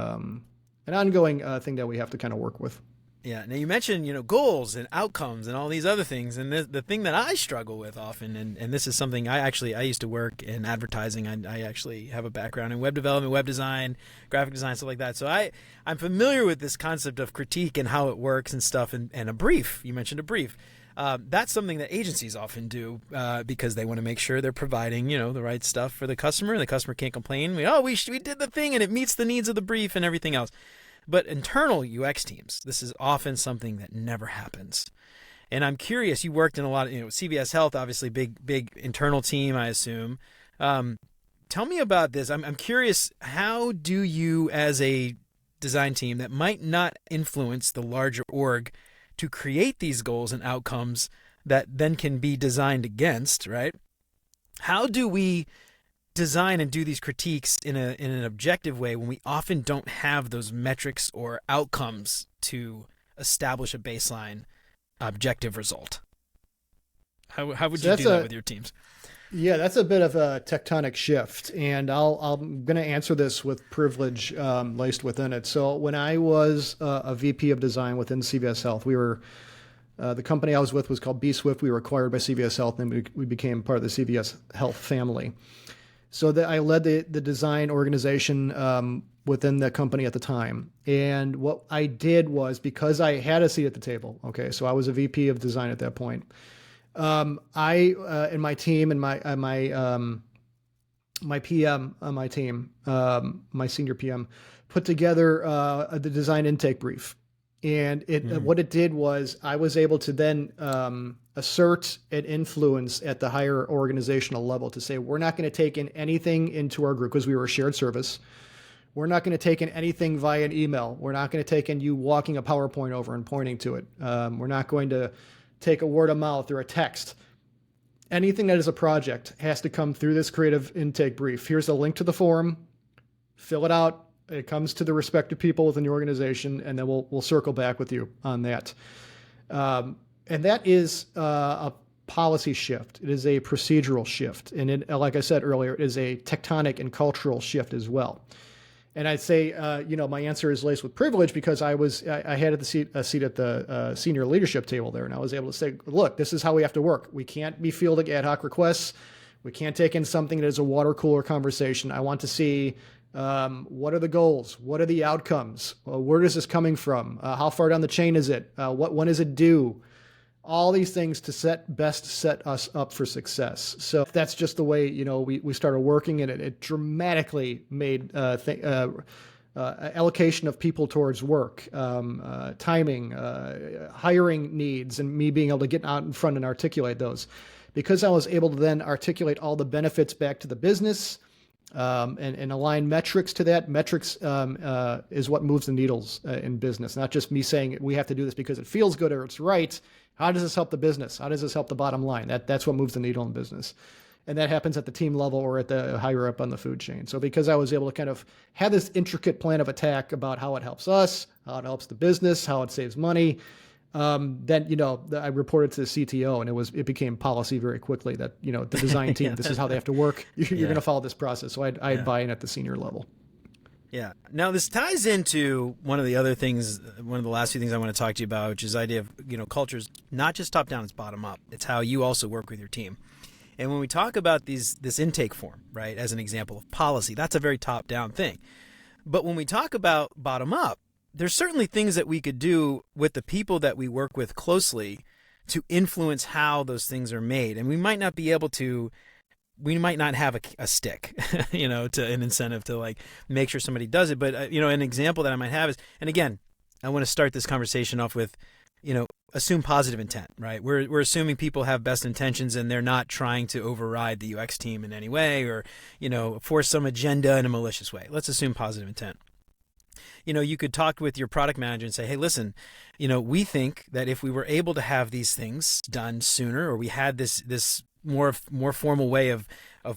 thing that we have to kind of work with. Yeah. Now you mentioned, goals and outcomes and all these other things. And the thing that I struggle with often, and this is something I used to work in advertising. I actually have a background in web development, web design, graphic design, stuff like that. So I'm familiar with this concept of critique and how it works and stuff, and a brief. You mentioned a brief. That's something that agencies often do because they want to make sure they're providing, the right stuff for the customer. The customer can't complain. We did the thing and it meets the needs of the brief and everything else. But internal UX teams, this is often something that never happens. And I'm curious, you worked in a lot of, CVS Health, obviously big internal team, I assume. Tell me about this. I'm curious, how do you as a design team that might not influence the larger org to create these goals and outcomes that then can be designed against, right? How do we design and do these critiques in an objective way when we often don't have those metrics or outcomes to establish a baseline objective result? How would you do that with your teams? Yeah, that's a bit of a tectonic shift, and I'm going to answer this with privilege laced within it. So when I was a VP of design within CVS Health, we were the company I was with was called B Swift. We were acquired by CVS Health, and we became part of the CVS Health family. So I led the design organization within the company at the time. And what I did was, because I had a seat at the table, so I was a VP of design at that point. I and my team and my PM on my team, my senior PM, put together the design intake brief. And what it did was I was able to then assert and influence at the higher organizational level to say, we're not going to take in anything into our group because we were a shared service. We're not going to take in anything via an email. We're not going to take in you walking a PowerPoint over and pointing to it. We're not going to take a word of mouth or a text. Anything that is a project has to come through this creative intake brief. Here's a link to the form. Fill it out. It comes to the respective people within the organization, and then we'll circle back with you on that. And that is a policy shift. It is a procedural shift. And it, like I said earlier, it is a tectonic and cultural shift as well. And I'd say, my answer is laced with privilege because I had a seat at the senior leadership table there, and I was able to say, look, this is how we have to work. We can't be fielding ad hoc requests. We can't take in something that is a water cooler conversation. I want to see what are the goals? What are the outcomes? Where is this coming from? How far down the chain is it? When is it due? All these things to best set us up for success. So that's just the way, we started working, and it dramatically made allocation of people towards work, timing, hiring needs, and me being able to get out in front and articulate those. Because I was able to then articulate all the benefits back to the business, and align metrics to that. Metrics is what moves the needles in business, not just me saying we have to do this because it feels good or it's right. How does this help the business? How does this help the bottom line? That's what moves the needle in business. And that happens at the team level or at the higher up on the food chain. So because I was able to kind of have this intricate plan of attack about how it helps us, how it helps the business, how it saves money, then, I reported to the CTO, and it became policy very quickly that, the design team, this is how they have to work. You're going to follow this process. So I'd buy in at the senior level. Yeah. Now this ties into one of the last few things I want to talk to you about, which is the idea of, culture's not just top down, it's bottom up. It's how you also work with your team. And when we talk about this intake form, right, as an example of policy, that's a very top down thing. But when we talk about bottom up, there's certainly things that we could do with the people that we work with closely to influence how those things are made. And we might not have a stick, to an incentive to like make sure somebody does it. But, an example that I might have is, and again, I want to start this conversation off with, assume positive intent, right? We're assuming people have best intentions and they're not trying to override the UX team in any way or, force some agenda in a malicious way. Let's assume positive intent. You could talk with your product manager and say, hey, listen, we think that if we were able to have these things done sooner, or we had this more formal way of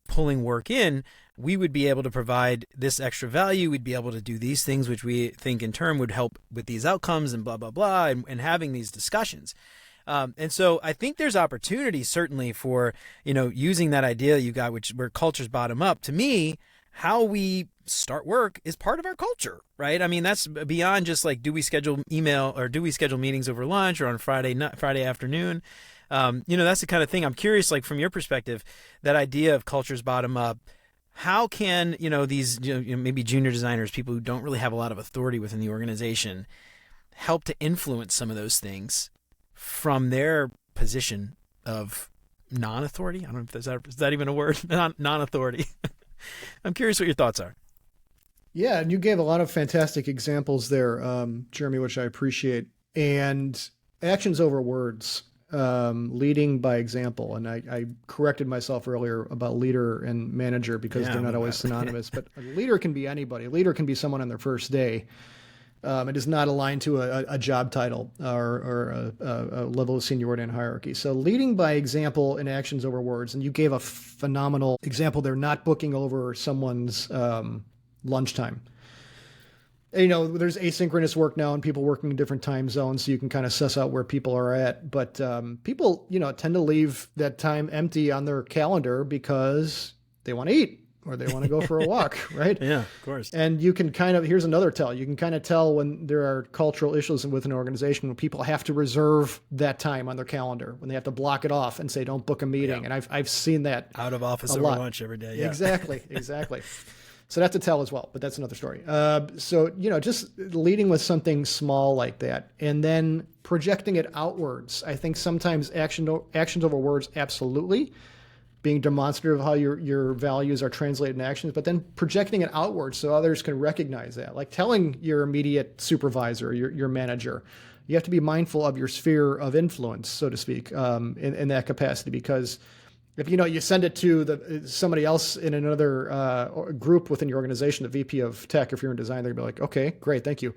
pulling work in, we would be able to provide this extra value. We'd be able to do these things, which we think in turn would help with these outcomes and blah, blah, blah, and having these discussions. And so I think there's opportunity certainly for, using that idea you got, where culture's bottom up. To me, how we start work is part of our culture, right? I mean, that's beyond just like, do we schedule email or do we schedule meetings over lunch or on Friday afternoon? That's the kind of thing I'm curious, like from your perspective, that idea of culture's bottom up, how can, these, maybe junior designers, people who don't really have a lot of authority within the organization, help to influence some of those things from their position of non-authority? I don't know if is that even a word? Non-authority. I'm curious what your thoughts are. Yeah, and you gave a lot of fantastic examples there, Jeremy, which I appreciate. And actions over words, leading by example. And I corrected myself earlier about leader and manager because they're not always synonymous. But a leader can be anybody. A leader can be someone on their first day. It is not aligned to a job title or a level of seniority and hierarchy. So leading by example and actions over words. And you gave a phenomenal example there, not booking over someone's lunchtime. There's asynchronous work now and people working in different time zones, so you can kind of suss out where people are at. But people, tend to leave that time empty on their calendar because they want to eat or they want to go for a walk, right? Yeah, of course. And you can here's another tell. You can kind of tell when there are cultural issues within an organization when people have to reserve that time on their calendar, when they have to block it off and say, don't book a meeting. Yeah. And I've seen that out of office over lunch every day. Yeah. Exactly. So that's a tell as well, but that's another story. So, just leading with something small like that and then projecting it outwards. I think sometimes actions over words, absolutely. Being demonstrative of how your values are translated in actions, but then projecting it outwards so others can recognize that. Like telling your immediate supervisor, your manager, you have to be mindful of your sphere of influence, so to speak, in that capacity, because if you send it to somebody else in another group within your organization, the VP of tech, if you're in design, they're gonna be like, okay, great, thank you.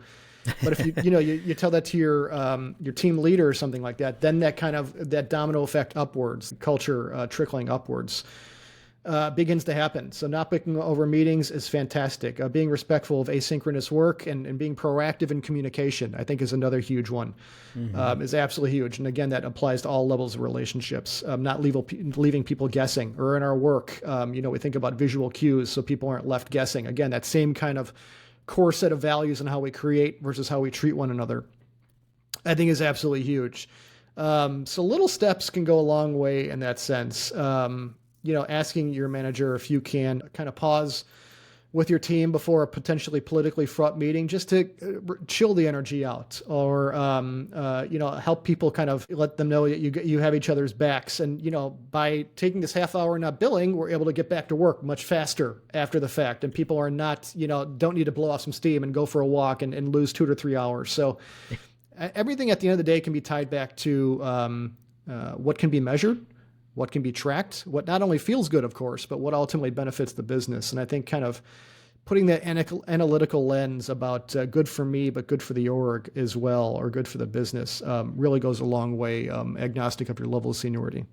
But if you tell that to your team leader or something like that, then that domino effect upwards, culture trickling upwards, begins to happen. So not picking over meetings is fantastic. Being respectful of asynchronous work and being proactive in communication, I think, is another huge one. Is absolutely huge. And again, that applies to all levels of relationships. Not leaving people guessing. Or in our work, we think about visual cues so people aren't left guessing. Again, that same kind of core set of values and how we create versus how we treat one another, I think, is absolutely huge. So little steps can go a long way in that sense. Asking your manager if you can kind of pause with your team before a potentially politically fraught meeting, just to chill the energy out, or help people kind of let them know that you have each other's backs. And by taking this half hour not billing, we're able to get back to work much faster after the fact, and people are not don't need to blow off some steam and go for a walk and lose 2 to 3 hours. So everything at the end of the day can be tied back to what can be measured, what can be tracked, what not only feels good, of course, but what ultimately benefits the business. And I think kind of putting that analytical lens about good for me, but good for the org as well, or good for the business, really goes a long way, agnostic of your level of seniority.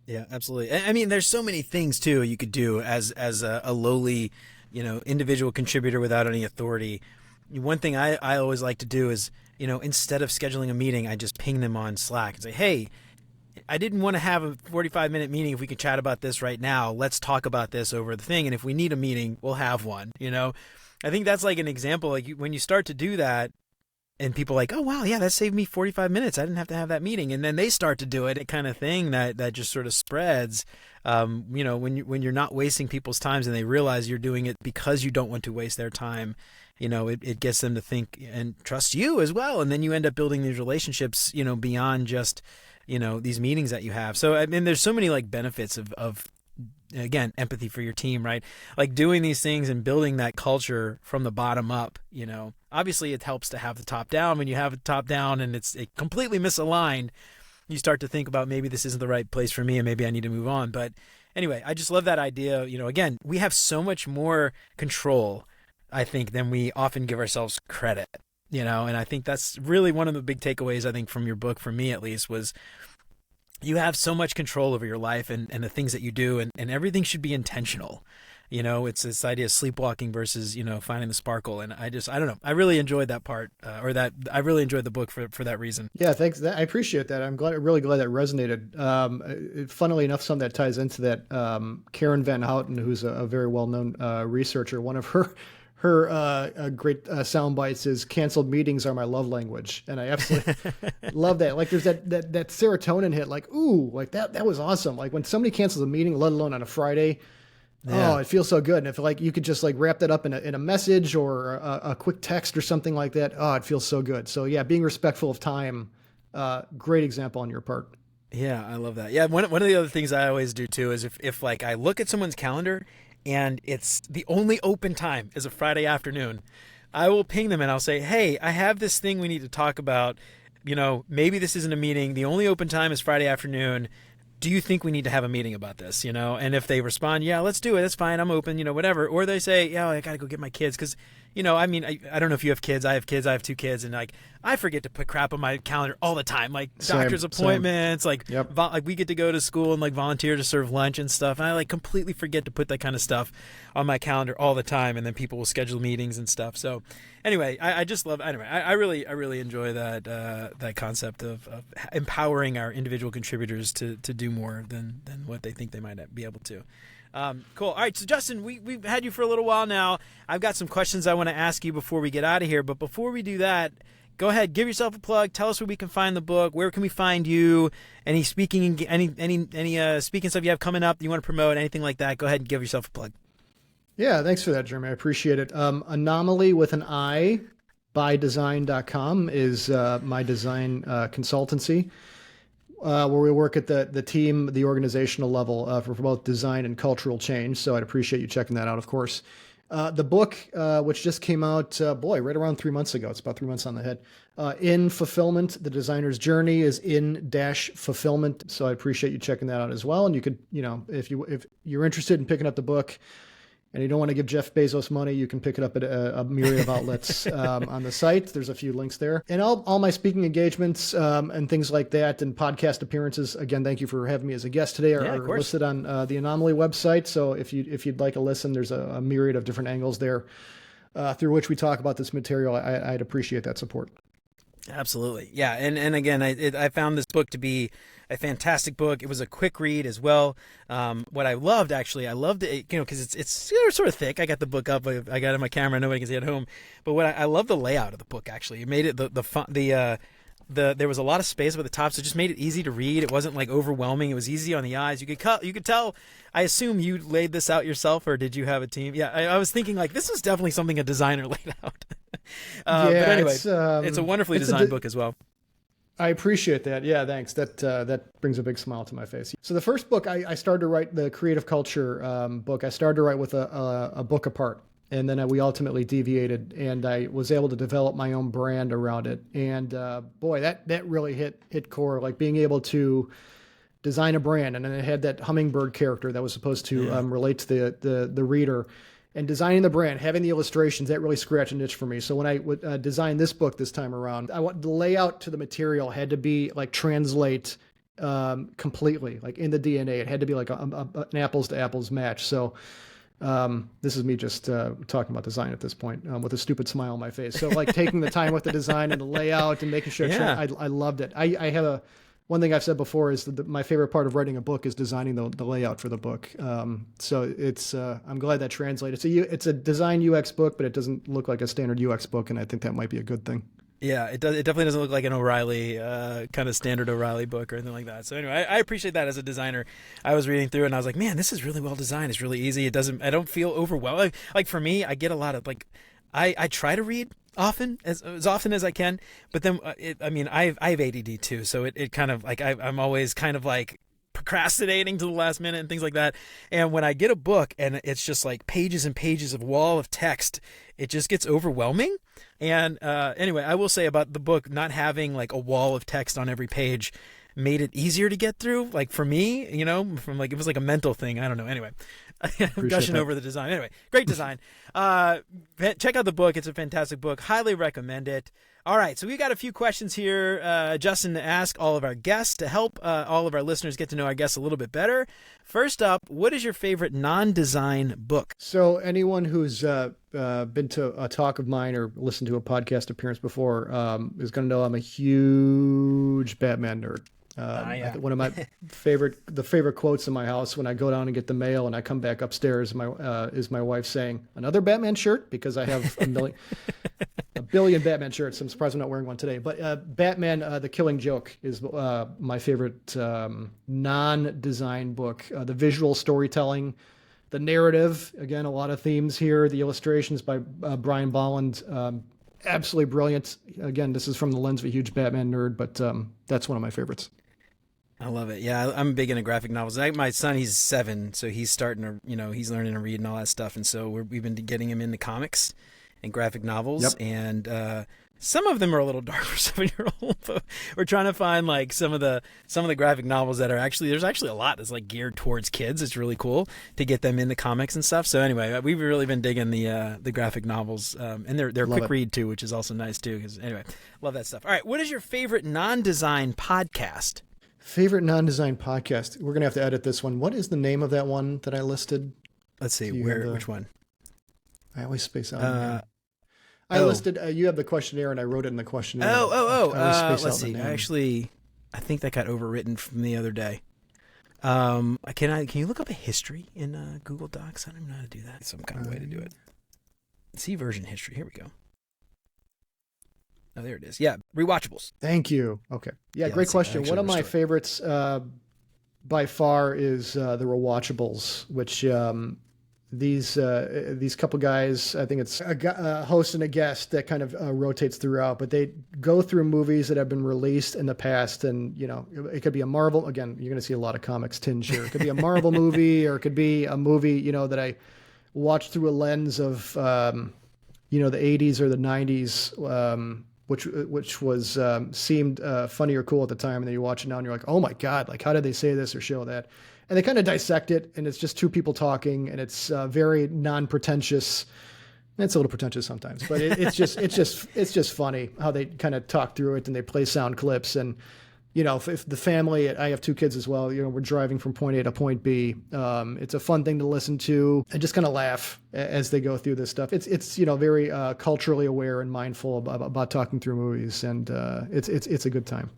Yeah, absolutely. I mean, there's so many things too you could do as a lowly, individual contributor without any authority. One thing I always like to do is instead of scheduling a meeting, I just ping them on Slack and say, hey, I didn't want to have a 45-minute meeting. If we can chat about this right now, let's talk about this over the thing. And if we need a meeting, we'll have one. I think that's like an example. Like when you start to do that, and people are like, oh wow, yeah, that saved me 45 minutes. I didn't have to have that meeting. And then they start to do it, kind of thing that just sort of spreads. When you're not wasting people's times and they realize you're doing it because you don't want to waste their time, it gets them to think and trust you as well. And then you end up building these relationships, beyond just, these meetings that you have. So, I mean, there's so many like benefits of again, empathy for your team, right? Like doing these things and building that culture from the bottom up, obviously it helps to have the top down. When you have the top down and it's completely misaligned, you start to think about maybe this isn't the right place for me and maybe I need to move on. But anyway, I just love that idea. Again, we have so much more control, I think, than we often give ourselves credit, and I think that's really one of the big takeaways, I think, from your book, for me at least, was you have so much control over your life and the things that you do, and everything should be intentional. It's this idea of sleepwalking versus, finding the sparkle. And I don't know. I really enjoyed that part, I really enjoyed the book for that reason. Yeah, thanks. I appreciate that. I'm really glad that resonated. Funnily enough, something that ties into that, Karen Van Houten, who's a very well-known researcher, one of her great sound bites is canceled meetings are my love language. And I absolutely love that. Like there's that serotonin hit, like, ooh, like that was awesome. Like when somebody cancels a meeting, let alone on a Friday, oh, it feels so good. And if like you could just like wrap that up in a message or a quick text or something like that, oh, it feels so good. So yeah, being respectful of time, great example on your part. Yeah, I love that. Yeah, one of the other things I always do too is if like I look at someone's calendar and it's the only open time is a Friday afternoon, I will ping them and I'll say, hey, I have this thing we need to talk about. Maybe this isn't a meeting. The only open time is Friday afternoon. Do you think we need to have a meeting about this? And if they respond, yeah, let's do it. That's fine. I'm open, whatever. Or they say, yeah, I got to go get my kids. Cause I mean, I don't know if you have kids. I have kids. I have 2 kids. And like, I forget to put crap on my calendar all the time. Like doctor's appointments, like, yep. Like we get to go to school and like volunteer to serve lunch and stuff. And I like completely forget to put that kind of stuff on my calendar all the time. And then people will schedule meetings and stuff. So anyway, I just love, anyway, I really enjoy that concept of empowering our individual contributors to do more than what they think they might be able to. Cool. All right. So Justin, we've had you for a little while now. I've got some questions I want to ask you before we get out of here. But before we do that, go ahead, give yourself a plug. Tell us where we can find the book. Where can we find you? Any speaking speaking stuff you have coming up that you want to promote? Anything like that? Go ahead and give yourself a plug. Yeah. Thanks for that, Jeremy. I appreciate it. Anomaly with an I by design.com is my design consultancy. Where we work at the team, the organizational level for both design and cultural change. So I'd appreciate you checking that out, of course. The book, which just came out, right around 3 months ago. It's about 3 months on the head. In Fulfillment, the designer's journey is in-fulfillment. So I appreciate you checking that out as well. And you could, if you're interested in picking up the book, and you don't want to give Jeff Bezos money, you can pick it up at a myriad of outlets on the site. There's a few links there. And all my speaking engagements and things like that and podcast appearances, again, thank you for having me as a guest today, are listed on the Anomaly website. So if you'd like a listen, there's a myriad of different angles there through which we talk about this material. I'd appreciate that support. Absolutely. Yeah. And again, I found this book to be a fantastic book. It was a quick read as well. What I loved it, because it's sort of thick. I got the book up. I got it on my camera. Nobody can see it at home. But I love the layout of the book, actually. It made it there was a lot of space at the top, so it just made it easy to read. It wasn't like overwhelming. It was easy on the eyes. You could tell. I assume you laid this out yourself, or did you have a team? Yeah, I was thinking like this was definitely something a designer laid out. But anyway, it's a wonderfully designed book as well. I appreciate that. Yeah, thanks. That brings a big smile to my face. So the first book, I started to write the creative culture book. I started to write with a book apart. And then we ultimately deviated, and I was able to develop my own brand around it. And boy, that really hit core, like being able to design a brand. And then it had that hummingbird character that was supposed to relate to the reader. And designing the brand, having the illustrations, that really scratched an itch for me. So when I would design this book this time around, I want the layout to the material had to be like translate completely, like in the DNA. It had to be like an apples to apples match. So This is me just talking about design at this point with a stupid smile on my face. So like taking the time with the design and the layout and making sure I loved it. I have one thing I've said before is that my favorite part of writing a book is designing the layout for the book. So it's I'm glad that translated. It's a design UX book, but it doesn't look like a standard UX book, and I think that might be a good thing. Yeah, it does. It definitely doesn't look like an O'Reilly kind of standard O'Reilly book or anything like that. So anyway, I appreciate that as a designer. I was reading through and I was like, man, this is really well designed. It's really easy. I don't feel overwhelmed. Like for me, I get a lot of like, I try to read often as often as I can, but then I have ADD too, so it kind of like I'm always kind of like procrastinating to the last minute and things like that. And when I get a book and it's just like pages and pages of wall of text, it just gets overwhelming. And anyway, I will say about the book not having like a wall of text on every page made it easier to get through. Like for me, from like it was like a mental thing. I don't know. Anyway, I'm gushing over the design. Anyway, great design. Check out the book. It's a fantastic book. Highly recommend it. All right, so we got a few questions here, Justin, to ask all of our guests to help all of our listeners get to know our guests a little bit better. First up, what is your favorite non-design book? So anyone who's been to a talk of mine or listened to a podcast appearance before is going to know I'm a huge Batman nerd. One of my favorite quotes in my house when I go down and get the mail and I come back upstairs, is my wife saying, "Another Batman shirt?" Because I have a billion Batman shirts. I'm surprised I'm not wearing one today. But Batman, The Killing Joke is my favorite non-design book. The visual storytelling, the narrative, again, a lot of themes here. The illustrations by Brian Bolland, absolutely brilliant. Again, this is from the lens of a huge Batman nerd, but that's one of my favorites. I love it. Yeah, I'm big into graphic novels. My son, he's 7, so he's starting to, he's learning to read and all that stuff. And so we've been getting him into comics and graphic novels. Yep. And some of them are a little dark for 7-year-old. But we're trying to find like some of the graphic novels that are there's actually a lot that's like geared towards kids. It's really cool to get them into comics and stuff. So anyway, we've really been digging the graphic novels, and they're quick read too, which is also nice too. Because anyway, love that stuff. All right, what is your favorite non-design podcast? Favorite non-design podcast. We're gonna have to edit this one. What is the name of that one that I listed? Let's see which one. I always space out. I listed. You have the questionnaire, and I wrote it in the questionnaire. Let's see. I think that got overwritten from the other day. Can you look up a history in Google Docs? I don't even know how to do that. Some kind of way to do it. See version history. Here we go. Oh, there it is. Yeah, rewatchables. Thank you. Okay. Yeah, great question. One of my favorites by far is the rewatchables, which these couple guys, I think it's a host and a guest that kind of rotates throughout, but they go through movies that have been released in the past, and it could be a Marvel. Again, you're going to see a lot of comics tinge here. It could be a Marvel movie, or it could be a movie that I watched through a lens of the 80s or the 90s. Which was seemed funny or cool at the time, and then you watch it now and you're like, oh my god, like how did they say this or show that? And they kind of dissect it, and it's just two people talking, and it's very non-pretentious. It's a little pretentious sometimes, but it's just funny how they kind of talk through it, and they play sound clips. And if the family, I have 2 kids as well, we're driving from point A to point B. It's a fun thing to listen to and just kind of laugh as they go through this stuff. It's very culturally aware and mindful about talking through movies, and it's a good time.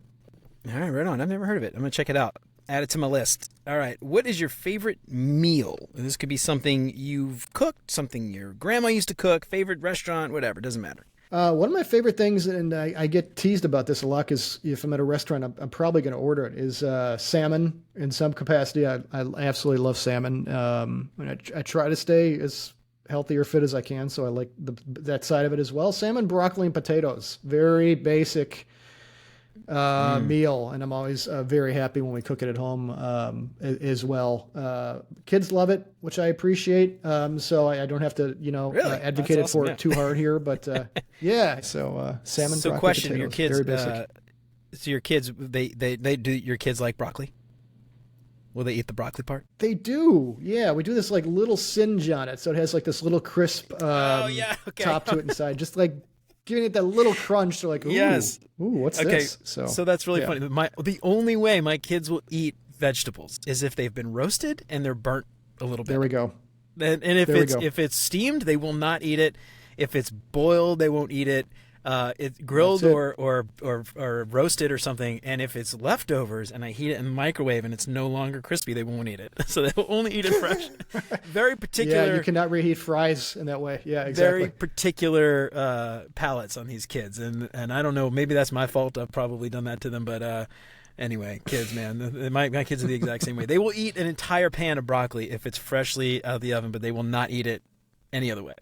All right, right on. I've never heard of it. I'm going to check it out. Add it to my list. All right. What is your favorite meal? This could be something you've cooked, something your grandma used to cook, favorite restaurant, whatever. Doesn't matter. One of my favorite things, and I get teased about this a lot, because if I'm at a restaurant, I'm probably going to order it, is salmon in some capacity. I absolutely love salmon. And I try to stay as healthy or fit as I can, so I like that side of it as well. Salmon, broccoli, and potatoes. Very basic meal, and I'm always very happy when we cook it at home as well. Kids love it, which I appreciate, so I don't have to advocate it for too hard here, but yeah, so salmon, so broccoli, question, potatoes, your kids, very basic. So your kids, they do your kids like broccoli? Will they eat the broccoli part? They do. Yeah, we do this like little singe on it, so it has like this little crisp top to it inside, just like giving it that little crunch. They're like, ooh, yes. Ooh, what's this? So that's really funny. The only way my kids will eat vegetables is if they've been roasted and they're burnt a little bit. There we go. And There we go. if it's steamed, they will not eat it. If it's boiled, they won't eat it. It's grilled That's it. or roasted or something. And if it's leftovers and I heat it in the microwave and it's no longer crispy, they won't eat it. So they will only eat it fresh. Very particular. Yeah, you cannot reheat fries in that way. Yeah, exactly. Very particular palates on these kids, and I don't know. Maybe that's my fault. I've probably done that to them, but anyway, kids, man, my kids are the exact same way. They will eat an entire pan of broccoli if it's freshly out of the oven, but they will not eat it any other way.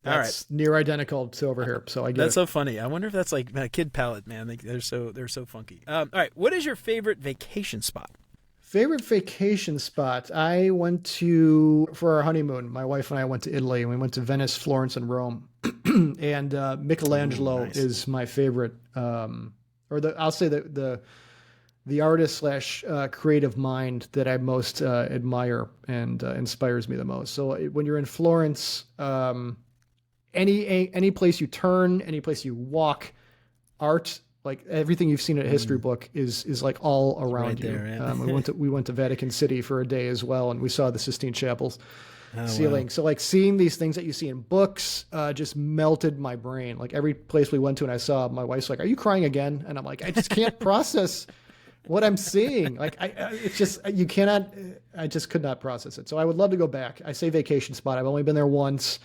All right. That's near identical to over here, so I get That's it. so funny. I wonder if that's like a kid palate, man. They're so funky. All right, what is your favorite vacation spot? Favorite vacation spot? I went to, for our honeymoon, my wife and I went to Italy, and we went to Venice, Florence, and Rome. And Michelangelo nice. is my favorite, I'll say the artist slash creative mind that I most admire and inspires me the most. So when you're in Florence, any place you turn, any place you walk, art, like everything you've seen in a history book is like all around right you. there, yeah. We went to Vatican City for a day as well, and we saw the Sistine Chapel's ceiling. Wow. So like seeing these things that you see in books just melted my brain. Like every place we went to and I saw, my wife's like, "Are you crying again?" And I'm like, "I just can't process what I'm seeing." Like it's just, you cannot, I just could not process it. So I would love to go back. I say vacation spot. I've only been there once.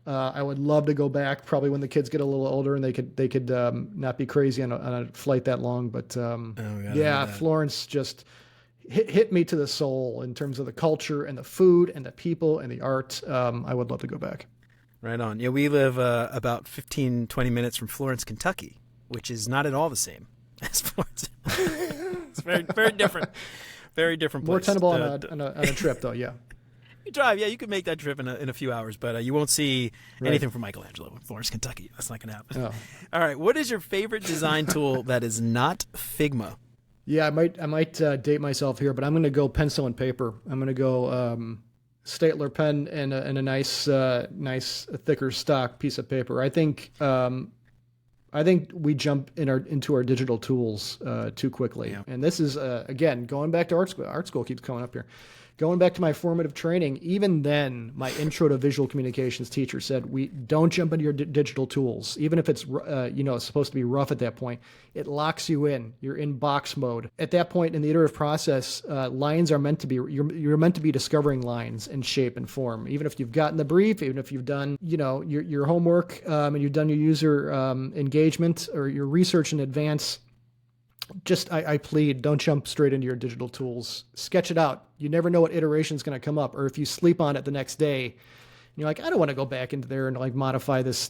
I would love to go back probably when the kids get a little older and they could not be crazy on a flight that long. But yeah, Florence just hit me to the soul in terms of the culture and the food and the people and the art. I would love to go back. Right on. Yeah, we live about 15, 20 minutes from Florence, Kentucky, which is not at all the same as Florence. It's very, very different. Very different place. More tenable on a trip, though, yeah. You drive, yeah, you could make that trip in a few hours, but you won't see anything from Michelangelo in Florence, Kentucky. That's not going to happen. Oh. All right, what is your favorite design tool that is not Figma? Yeah, I might date myself here, but I'm going to go pencil and paper. I'm going to go Statler pen and a nice thicker stock piece of paper. I think we jump into our digital tools too quickly. Yeah. And this is, again, going back to art school. Art school keeps coming up here. Going back to my formative training, even then, my intro to visual communications teacher said, "We don't jump into your digital tools, even if it's it's supposed to be rough at that point. It locks you in. You're in box mode. At that point in the iterative process, lines are meant to be. You're meant to be discovering lines and shape and form. Even if you've gotten the brief, even if you've done your homework and you've done your user engagement or your research in advance." Just, I plead, don't jump straight into your digital tools. Sketch it out. You never know what iteration is going to come up. Or if you sleep on it the next day, you're like, I don't want to go back into there and like modify this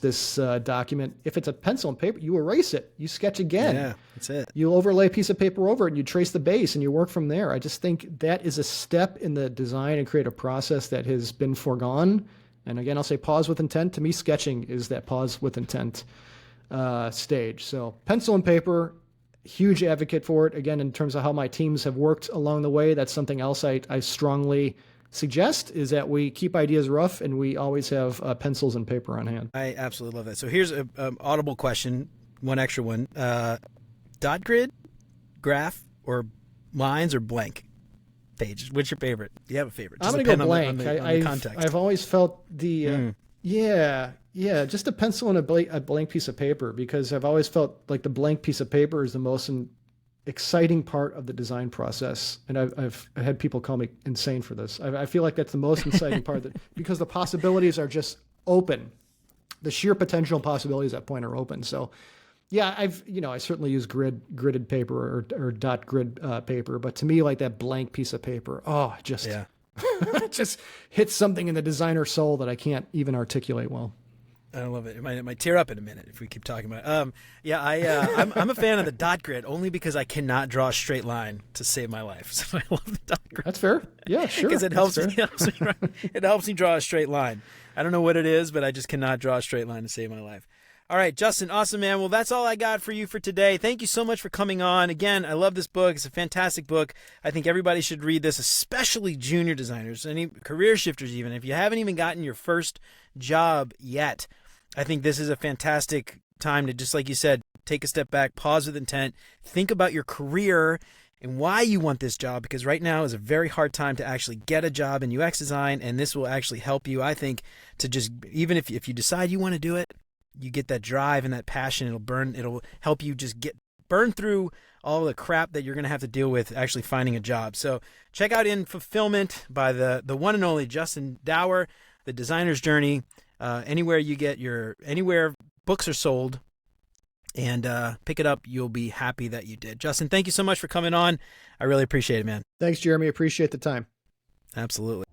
document. If it's a pencil and paper, you erase it. You sketch again. Yeah, that's it. You overlay a piece of paper over it and you trace the base and you work from there. I just think that is a step in the design and creative process that has been foregone. And again, I'll say pause with intent. To me, sketching is that pause with intent stage. So pencil and paper, huge advocate for it. Again, in terms of how my teams have worked along the way, that's something else I strongly suggest, is that we keep ideas rough and we always have pencils and paper on hand. I absolutely love that. So here's an audible question, one extra one. Dot grid, graph, or lines, or blank pages? What's your favorite? Do you have a favorite? I'm going to go blank. On the context. I've always felt the... Yeah, just a pencil and a blank piece of paper, because I've always felt like the blank piece of paper is the most exciting part of the design process. And I've had people call me insane for this. I feel like that's the most exciting part, because the possibilities are just open. The sheer potential possibilities at that point are open. So yeah, I certainly use gridded paper or dot grid paper, but to me, like that blank piece of paper, it just hits something in the designer soul that I can't even articulate well. I love it. It might tear up in a minute if we keep talking about it. I'm a fan of the dot grid only because I cannot draw a straight line to save my life. So I love the dot grid. That's fair. Yeah, sure. Because it helps me draw a straight line. I don't know what it is, but I just cannot draw a straight line to save my life. All right, Justin, awesome, man. Well, that's all I got for you for today. Thank you so much for coming on. Again, I love this book. It's a fantastic book. I think everybody should read this, especially junior designers, any career shifters even. If you haven't even gotten your first job yet, I think this is a fantastic time to, just like you said, take a step back, pause with intent, think about your career and why you want this job, because right now is a very hard time to actually get a job in UX design, and this will actually help you, I think, to just, even if you decide you want to do it, you get that drive and that passion. It'll help you just burn through all the crap that you're going to have to deal with actually finding a job. So check out In Fulfillment by the one and only Justin Dauer, The Designer's Journey, anywhere books are sold, and pick it up. You'll be happy that you did. Justin, thank you so much for coming on. I really appreciate it, man. Thanks, Jeremy. Appreciate the time. Absolutely.